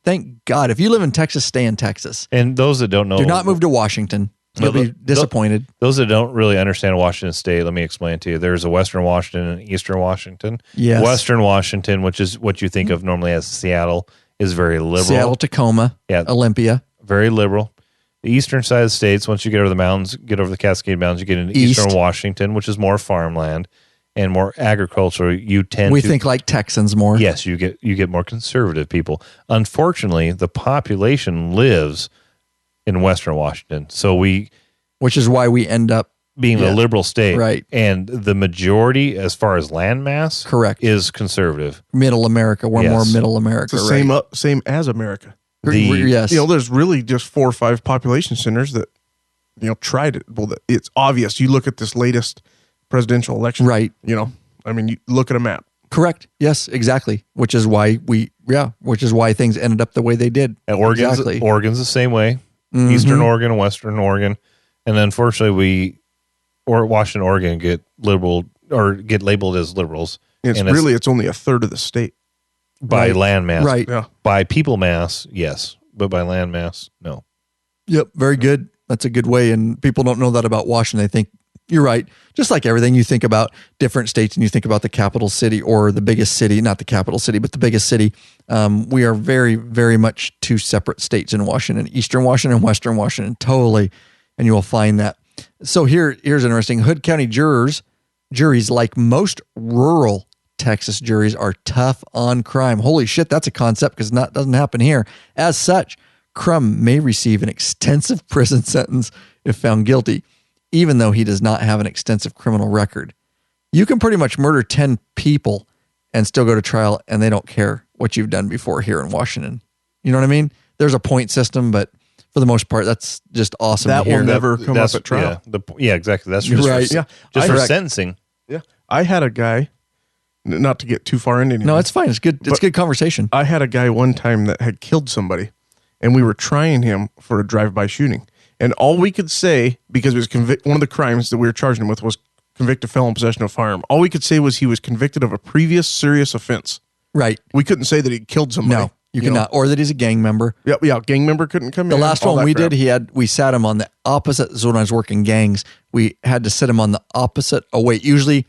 thank God. If you live in Texas, stay in Texas. And those that don't know, do not move to Washington. You'll be disappointed. Those that don't really understand Washington State, let me explain to you. There's a Western Washington and Eastern Washington. Yes. Western Washington, which is what you think of normally as Seattle, is very liberal. Seattle, Tacoma, Olympia. Very liberal. The eastern side of the states, once you get over the mountains, get over the Cascade Mountains, you get into Eastern Washington, which is more farmland and more agricultural. We think like Texans more. Yes, you get more conservative people. Unfortunately, the population lives in Western Washington, which is why we end up being a liberal state, right? And the majority, as far as land mass, is conservative. Middle America, we're more Middle America. It's the same as America. Yes, there's really just 4 or 5 population centers that tried it. Well, it's obvious. You look at this latest presidential election, right? You look at a map. Correct. Yes, exactly. Which is why things ended up the way they did. And Oregon's the same way. Mm-hmm. Eastern Oregon, Western Oregon, and unfortunately, Washington, Oregon get liberal or get labeled as liberals. It's only a third of the state by land mass, right? Yeah. By people mass, yes, but by land mass, no. Yep, very good. That's a good way, and people don't know that about Washington. They think you're right. Just like everything, you think about different states, and you think about the capital city or the biggest city, not the capital city, but the biggest city. We are very, very much 2 separate states in Washington: Eastern Washington, Western Washington, totally. And you will find that. So here's interesting. Hood County juries, like most rural Texas juries, are tough on crime. Holy shit, that's a concept because that doesn't happen here. As such, Crum may receive an extensive prison sentence if found guilty, even though he does not have an extensive criminal record. You can pretty much murder 10 people and still go to trial, and they don't care what you've done before here in Washington. You know what I mean? There's a point system, but for the most part, that's just awesome. That will never come up at trial. Yeah, exactly. That's just right. For sentencing. Yeah, I had a guy. Not to get too far into anything. No, it's fine. It's good. It's good conversation. I had a guy one time that had killed somebody, and we were trying him for a drive-by shooting. And all we could say, because it was one of the crimes that we were charging him with was convicted felon possession of a firearm. All we could say was he was convicted of a previous serious offense. Right. We couldn't say that he killed somebody. No, you cannot. Or that he's a gang member. Yeah, gang member couldn't come in. The last one we did, we sat him on the opposite. So when I was working gangs, we had to sit him on the opposite. Oh, wait, usually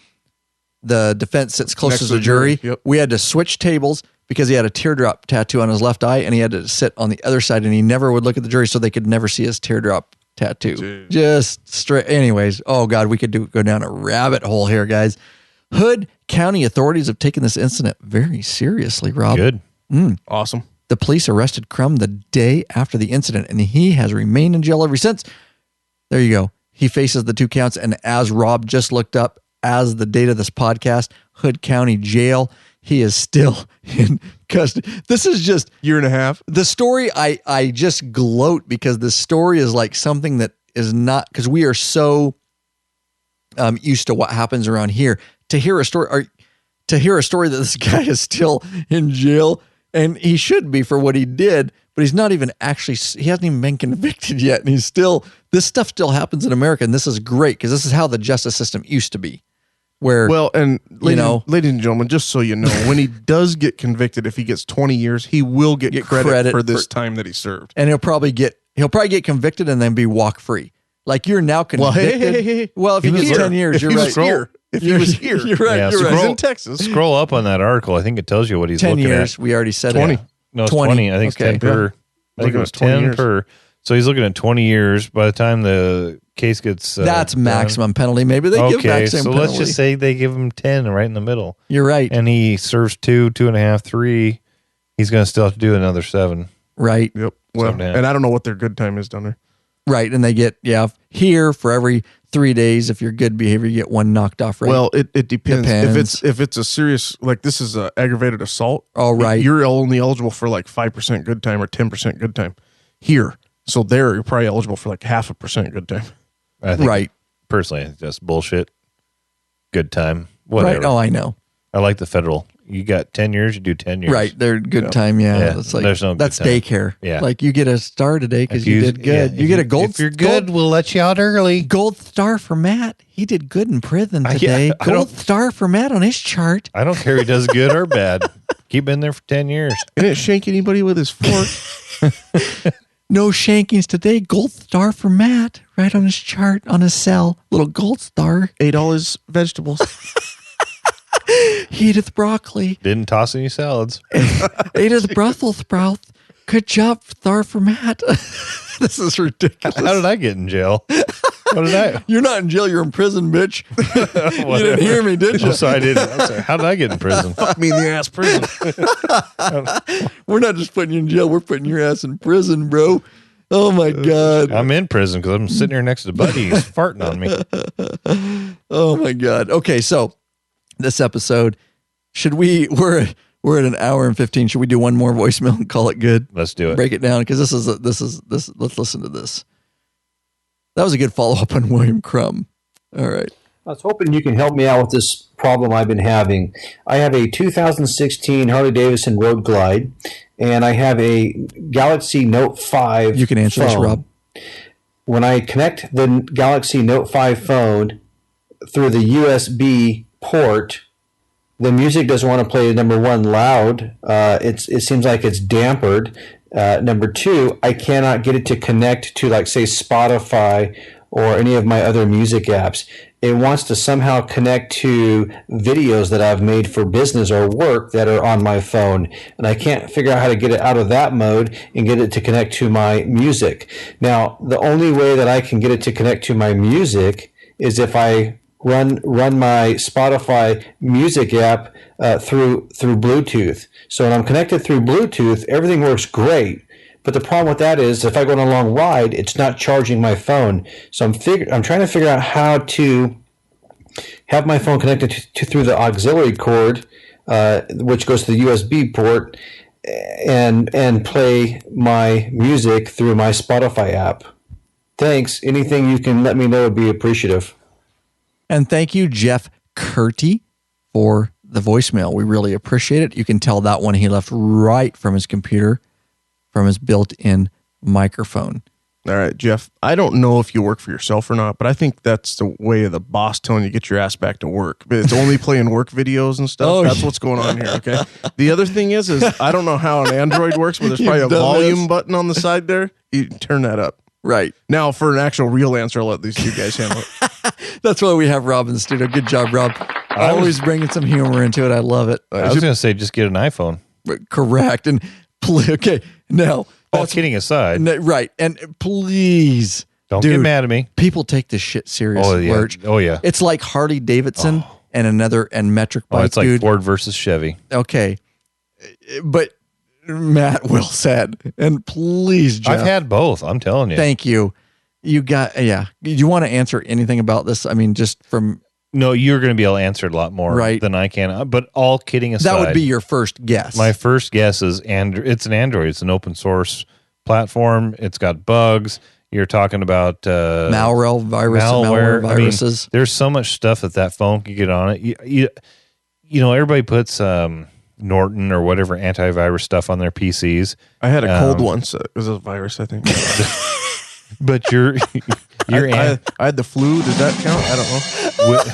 the defense sits closest to the jury. Yep. We had to switch tables because he had a teardrop tattoo on his left eye, and he had to sit on the other side, and he never would look at the jury, so they could never see his teardrop tattoo. Jeez. Just straight. Anyways, oh God, we could go down a rabbit hole here, guys. Hood County authorities have taken this incident very seriously, Rob. Good. Awesome. The police arrested Crum the day after the incident, and he has remained in jail ever since. There you go. He faces the 2 counts, and as Rob just looked up, as the date of this podcast, Hood County Jail, he is still in custody. This is just year and a half. The story, I just gloat because the story is like something that is not, because we are so used to what happens around here. To hear a story that this guy is still in jail, and he should be for what he did, but he's not even actually, he hasn't even been convicted yet. And this stuff still happens in America. And this is great because this is how the justice system used to be. Ladies and gentlemen, just so you know, when he does get convicted, if he gets 20 years, he will get credit for this time that he served. And he'll probably get convicted and then be walk free. Like you're now convicted. Hey. Well, if he gets 10 years, you're right. If he was here. You're right. Yeah, you're right. He's in Texas. Scroll up on that article. I think it tells you what he's 10 looking years. at. We already said 20. It. No, it's 20. I think it's 10 per. I think it was 10 per. So he's looking at 20 years. By the time the case gets that's maximum penalty. Maybe they give maximum penalty. Let's just say they give him 10 right in the middle. You're right. And he serves 2.5, 3. He's going to still have to do another 7. Right. Yep. Well, and I don't know what their good time is down there. Right. And they get, here for every 3 days, if you're good behavior, you get 1 knocked off. Right. Well, it depends. If it's a serious, like this is a aggravated assault. Oh, right. You're only eligible for like 5% good time or 10% good time here. So you're probably eligible for like 0.5% good time. I think personally, it's just bullshit. Good time. Whatever. Right. Oh, I know. I like the federal. You got 10 years, you do 10 years. Right. They're good time. Yeah. It's like, there's no that's good time. daycare. Yeah. Like you get a star today because you did good. Yeah, you get a gold. If you're good, we'll let you out early. Gold star for Matt. He did good in prison today. Gold star for Matt on his chart. I don't care if he does good or bad. Keep in there for 10 years. He didn't shank anybody with his fork. No shankings today. Gold star for Matt. Right on his chart, on his cell. Little gold star. Ate all his vegetables. He ate broccoli. Didn't toss any salads. Ate his Brussels sprouts. Good job, star for Matt. This is ridiculous. How did I get in jail? What did I? You're not in jail. You're in prison, bitch. You didn't hear me, did you? Oh, so I didn't. I'm sorry. How did I get in prison? Fuck me in the ass prison. We're not just putting you in jail. We're putting your ass in prison, bro. Oh, my God. I'm in prison because I'm sitting here next to Buddy. He's farting on me. Oh, my God. Okay, so this episode, we're at an hour and 15. Should we do one more voicemail and call it good? Let's do it. Break it down because let's listen to this. That was a good follow-up on William Crum. All right. I was hoping you can help me out with this problem I've been having. I have a 2016 Harley-Davidson Road Glide, and I have a Galaxy Note 5 You can answer phone. this, Rob. When I connect the Galaxy Note 5 phone through the USB port, the music doesn't want to play, number one, loud. It seems like it's dampered. Number two, I cannot get it to connect to, like, say, Spotify or any of my other music apps. It wants to somehow connect to videos that I've made for business or work that are on my phone. And I can't figure out how to get it out of that mode and get it to connect to my music. Now, the only way that I can get it to connect to my music is if I run my Spotify music app through Bluetooth. So when I'm connected through Bluetooth, everything works great. But the problem with that is if I go on a long ride, it's not charging my phone. So I'm trying to figure out how to have my phone connected to through the auxiliary cord, which goes to the USB port, and play my music through my Spotify app. Thanks. Anything you can let me know would be appreciative. And thank you, Jeff Curti, for the voicemail. We really appreciate it. You can tell that one he left right from his computer, from his built-in microphone. All right, Jeff, I don't know if you work for yourself or not, but I think that's the way of the boss telling you get your ass back to work. But it's only playing work videos and stuff. That's what's going on here, okay? The other thing is I don't know how an Android works, but there's probably a volume button on the side there. You turn that up. Right. Now, for an actual real answer, I'll let these two guys handle it. That's why we have Rob in the studio. Good job, Rob. Always bringing some humor into it. I love it. I was going to say, just get an iPhone. Correct. And okay, now. All kidding aside. Right. And please. Don't get mad at me. People take this shit serious. Oh, yeah. Oh, yeah. It's like Harley Davidson and metric bike. It's like Ford versus Chevy. Okay. But Matt well said. And please, Jeff. I've had both. I'm telling you. Thank you. You got, yeah. Do you want to answer anything about this? I mean, just from. No, you're going to be able to answer it a lot more than I can. But all kidding aside. That would be your first guess. My first guess is it's an Android. It's an open source platform. It's got bugs. You're talking about malware viruses. I mean, there's so much stuff that phone can get on it. You know, everybody puts Norton or whatever antivirus stuff on their PCs. I had a cold one, so it was a virus, I think. But I had the flu. Does that count? I don't know.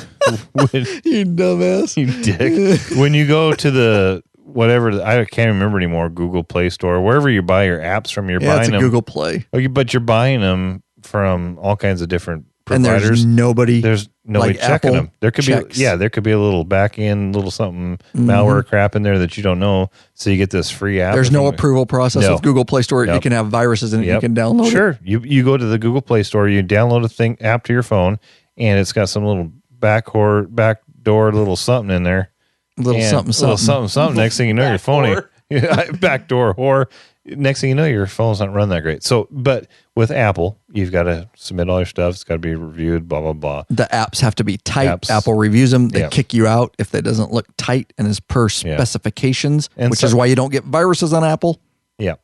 You dumbass. You dick. When you go to the whatever, I can't remember anymore, Google Play Store, wherever you buy your apps from, you're buying them. Google Play. But you're buying them from all kinds of different providers. And there's nobody checking Apple them. There could be a little back end, little something malware crap in there that you don't know. So you get this free app. There's no approval process with Google Play Store. You can have viruses in it. You can download it. Sure. You go to the Google Play Store, you download app to your phone, and it's got some little backdoor little something in there. Little something. Next thing you know, your phone backdoor whore. Next thing you know, your phone's not running that great. So, but with Apple, you've got to submit all your stuff. It's got to be reviewed, blah, blah, blah. The apps have to be tight. Apple reviews them. They kick you out if that doesn't look tight and is per specifications, which is why you don't get viruses on Apple. Yeah.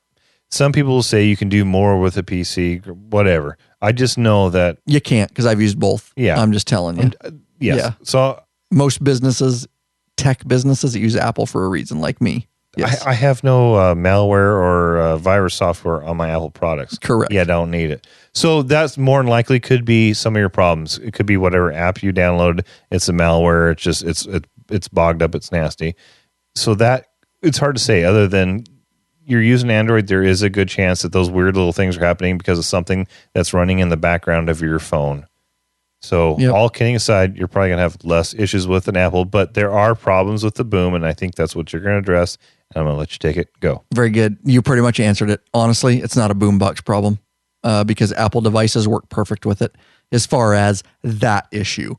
Some people will say you can do more with a PC, whatever. I just know that. You can't because I've used both. Yeah. I'm just telling you. Yes. Yeah. So most businesses, tech businesses, use Apple for a reason, like me. Yes. I have no malware or virus software on my Apple products. Correct. Yeah, I don't need it. So that's more than likely could be some of your problems. It could be whatever app you download. It's a malware. It's just it's bogged up. It's nasty. So that it's hard to say other than you're using Android. There is a good chance that those weird little things are happening because of something that's running in the background of your phone. So all kidding aside, you're probably going to have less issues with an Apple, but there are problems with the boom, and I think that's what you're going to address. I'm going to let you take it. Go. Very good. You pretty much answered it. Honestly, it's not a boombox problem because Apple devices work perfect with it as far as that issue.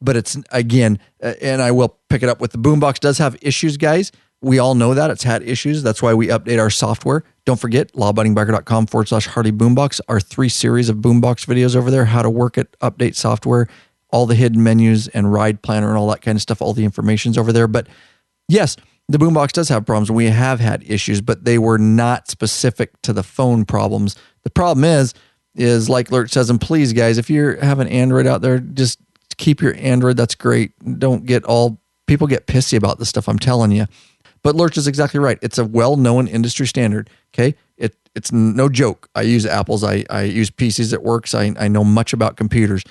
But it's, again, and I will pick it up with the boombox does have issues, guys. We all know that. It's had issues. That's why we update our software. Don't forget, lawabidingbiker.com/Harley Boombox, our 3 series of boombox videos over there, how to work it, update software, all the hidden menus and ride planner and all that kind of stuff. All the information's over there. But yes, the boombox does have problems. We have had issues, but they were not specific to the phone problems. The problem is like Lurch says, and please, guys, if you have an Android out there, just keep your Android. That's great. Don't get people get pissy about this stuff, I'm telling you. But Lurch is exactly right. It's a well-known industry standard, okay? It's no joke. I use Apples. I use PCs at work, so I know much about computers.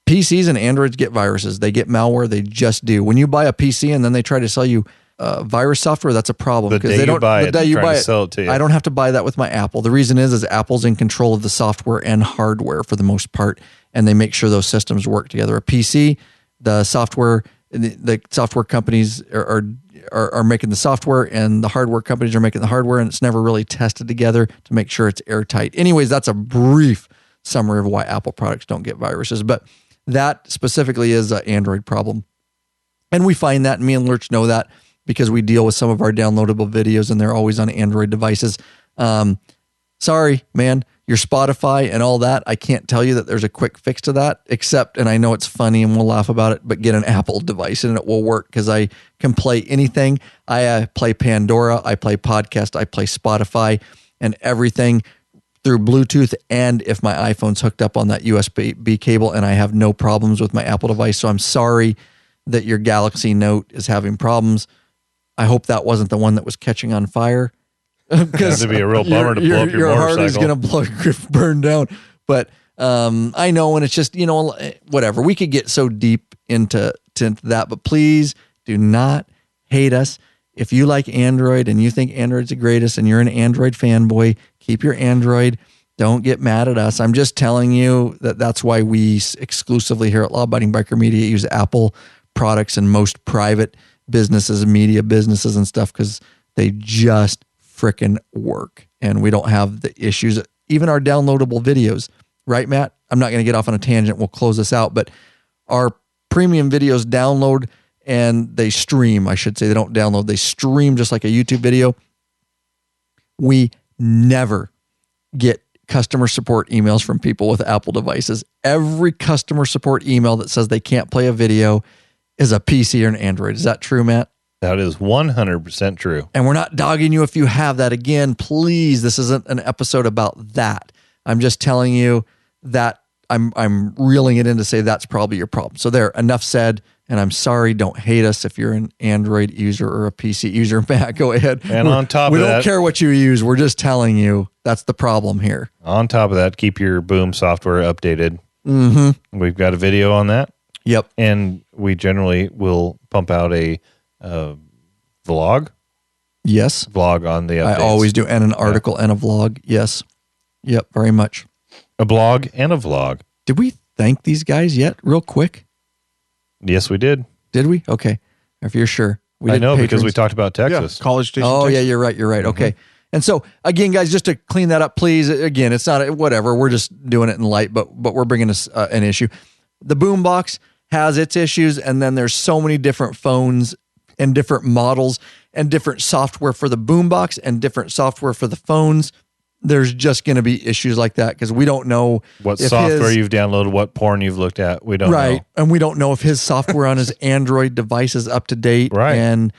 PCs and Androids get viruses. They get malware. They just do. When you buy a PC and then they try to sell you virus software, that's a problem. The day you buy it, sell it to you. I don't have to buy that with my Apple. The reason is Apple's in control of the software and hardware for the most part, and they make sure those systems work together. A PC, the software companies are making the software, and the hardware companies are making the hardware, and it's never really tested together to make sure it's airtight. Anyways, that's a brief summary of why Apple products don't get viruses, but that specifically is an Android problem. And we find that, and me and Lurch know that because we deal with some of our downloadable videos, and they're always on Android devices. Sorry, man. Your Spotify and all that, I can't tell you that there's a quick fix to that, except, and I know it's funny and we'll laugh about it, but get an Apple device and it will work because I can play anything. I play Pandora, I play podcast, I play Spotify and everything through Bluetooth, and if my iPhone's hooked up on that USB cable, and I have no problems with my Apple device. So I'm sorry that your Galaxy Note is having problems. I hope that wasn't the one that was catching on fire. Because it'd be a real bummer to blow up your motorcycle. Harley's going to burn down. But I know, and it's just, whatever. We could get so deep into that, but please do not hate us. If you like Android and you think Android's the greatest and you're an Android fanboy, keep your Android. Don't get mad at us. I'm just telling you that's why we exclusively here at Law Abiding Biker Media use Apple products in most private businesses, media businesses and stuff, because they just frickin' work, and we don't have the issues. Even our downloadable videos, right, Matt? I'm not going to get off on a tangent. We'll close this out, but our premium videos download and they stream. I should say they don't download. They stream just like a YouTube video. We never get customer support emails from people with Apple devices. Every customer support email that says they can't play a video is a PC or an Android. Is that true, Matt? That is 100% true. And we're not dogging you if you have that. Again, please, this isn't an episode about that. I'm just telling you that I'm reeling it in to say that's probably your problem. So there, enough said, and I'm sorry, don't hate us if you're an Android user or a PC user. Matt, go ahead. And on top of that, we don't care what you use. We're just telling you that's the problem here. On top of that, keep your Boom software updated. Mm-hmm. We've got a video on that. Yep. And we generally will pump out a vlog. Yes. Vlog on the updates. I always do. And an article and a vlog. Yes. Yep. Very much. A blog and a vlog. Did we thank these guys yet? Real quick. Yes, we did. Did we? Okay. If you're sure. I know because we talked about Texas. Yeah, College Station. Oh, Texas. yeah. You're right. You're right. Okay. And so again, guys, just to clean that up, please. Again, it's not whatever. We're just doing it in light, but we're bringing us an issue. The boombox has its issues, and then there's so many different phones and different models and different software for the boombox and different software for the phones. There's just going to be issues like that because we don't know what software you've downloaded, what porn you've looked at. We don't know. Right. And we don't know if his software on his Android device is up to date. Right. And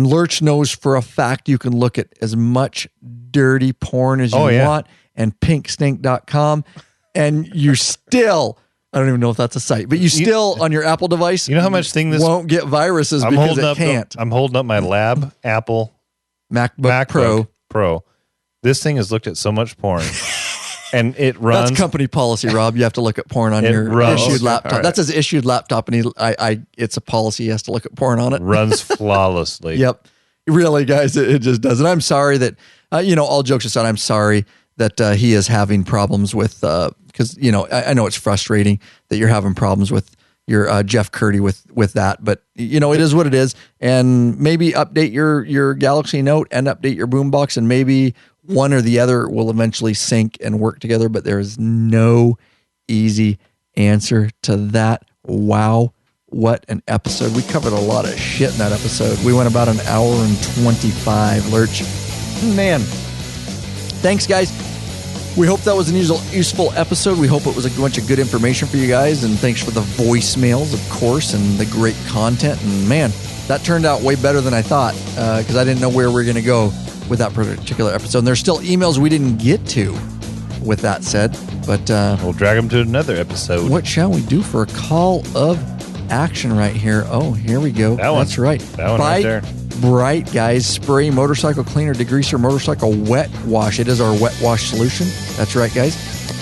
Lurch knows for a fact you can look at as much dirty porn as you want and pinkstink.com, and you still, I don't even know if that's a site, but you still on your Apple device, you know how much thing this won't get viruses because it can't. I'm holding up my Lab Apple MacBook Pro. This thing has looked at so much porn, and it runs. That's company policy, Rob. You have to look at porn on your issued laptop. Right. That's his issued laptop, and it's a policy. He has to look at porn on it. Runs flawlessly. Yep. Really, guys, it just doesn't. I'm sorry that, all jokes aside, I'm sorry that he is having problems with, because, I know it's frustrating that you're having problems with your Jeff Curdy with that, but, it is what it is. And maybe update your Galaxy Note and update your boombox, and maybe one or the other will eventually sync and work together, but there is no easy answer to that. Wow. What an episode. We covered a lot of shit in that episode. We went about an hour and 25, Lurch. Man. Thanks, guys. We hope that was an useful episode. We hope it was a bunch of good information for you guys. And thanks for the voicemails, of course, and the great content. And man, that turned out way better than I thought, because I didn't know where we were going to go with that particular episode. And there's still emails we didn't get to, with that said. But we'll drag them to another episode. What shall we do for a call of action right here? Oh, here we go. That's right. That one right there. Bright, guys. Spray motorcycle cleaner, degreaser, motorcycle wet wash. It is our wet wash solution. That's right, guys.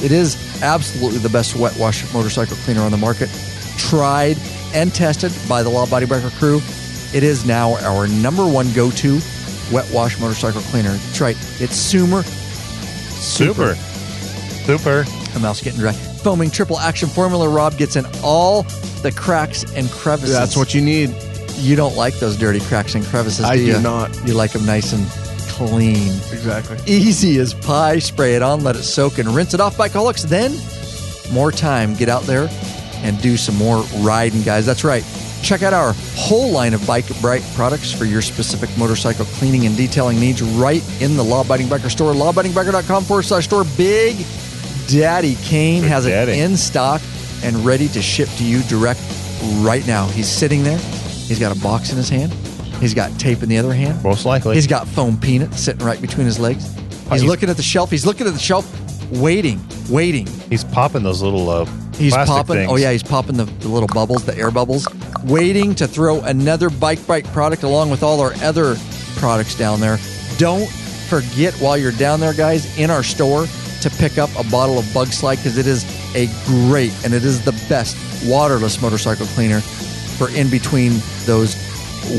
It is absolutely the best wet wash motorcycle cleaner on the market. Tried and tested by the Law Body Breaker crew. It is now our number one go-to wet wash motorcycle cleaner. That's right. It's Super. My mouth's getting dry. Foaming triple action formula. Rob gets in all the cracks and crevices. That's what you need. You don't like those dirty cracks and crevices, I do you? do not. You like them nice and clean. Exactly. Easy as pie. Spray it on, let it soak, and rinse it off, Bikeaholics. Then, more time. Get out there and do some more riding, guys. That's right. Check out our whole line of Bike Bright products for your specific motorcycle cleaning and detailing needs right in the Law Abiding Biker store. lawabidingbiker.com/store. Big Daddy Kane has it in stock and ready to ship to you direct right now. He's sitting there. He's got a box in his hand. He's got tape in the other hand. Most likely. He's got foam peanuts sitting right between his legs. He's looking at the shelf. Waiting. He's popping those little He's plastic popping. things. Oh yeah, he's popping the little bubbles, the air bubbles. Waiting to throw another Bike Bright product along with all our other products down there. Don't forget while you're down there, guys, in our store to pick up a bottle of Bug Slide, because it is a great and it is the best waterless motorcycle cleaner for in between those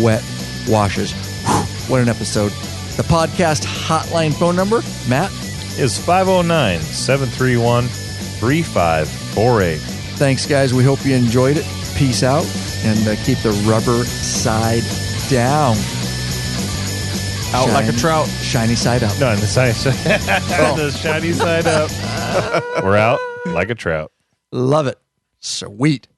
wet washes. Whew, what an episode. The podcast hotline phone number, Matt, is 509-731-3548. Thanks, guys. We hope you enjoyed it. Peace out, and keep the rubber side down. Out like a trout. Shiny side up. No, the shiny side up. We're out like a trout. Love it. Sweet.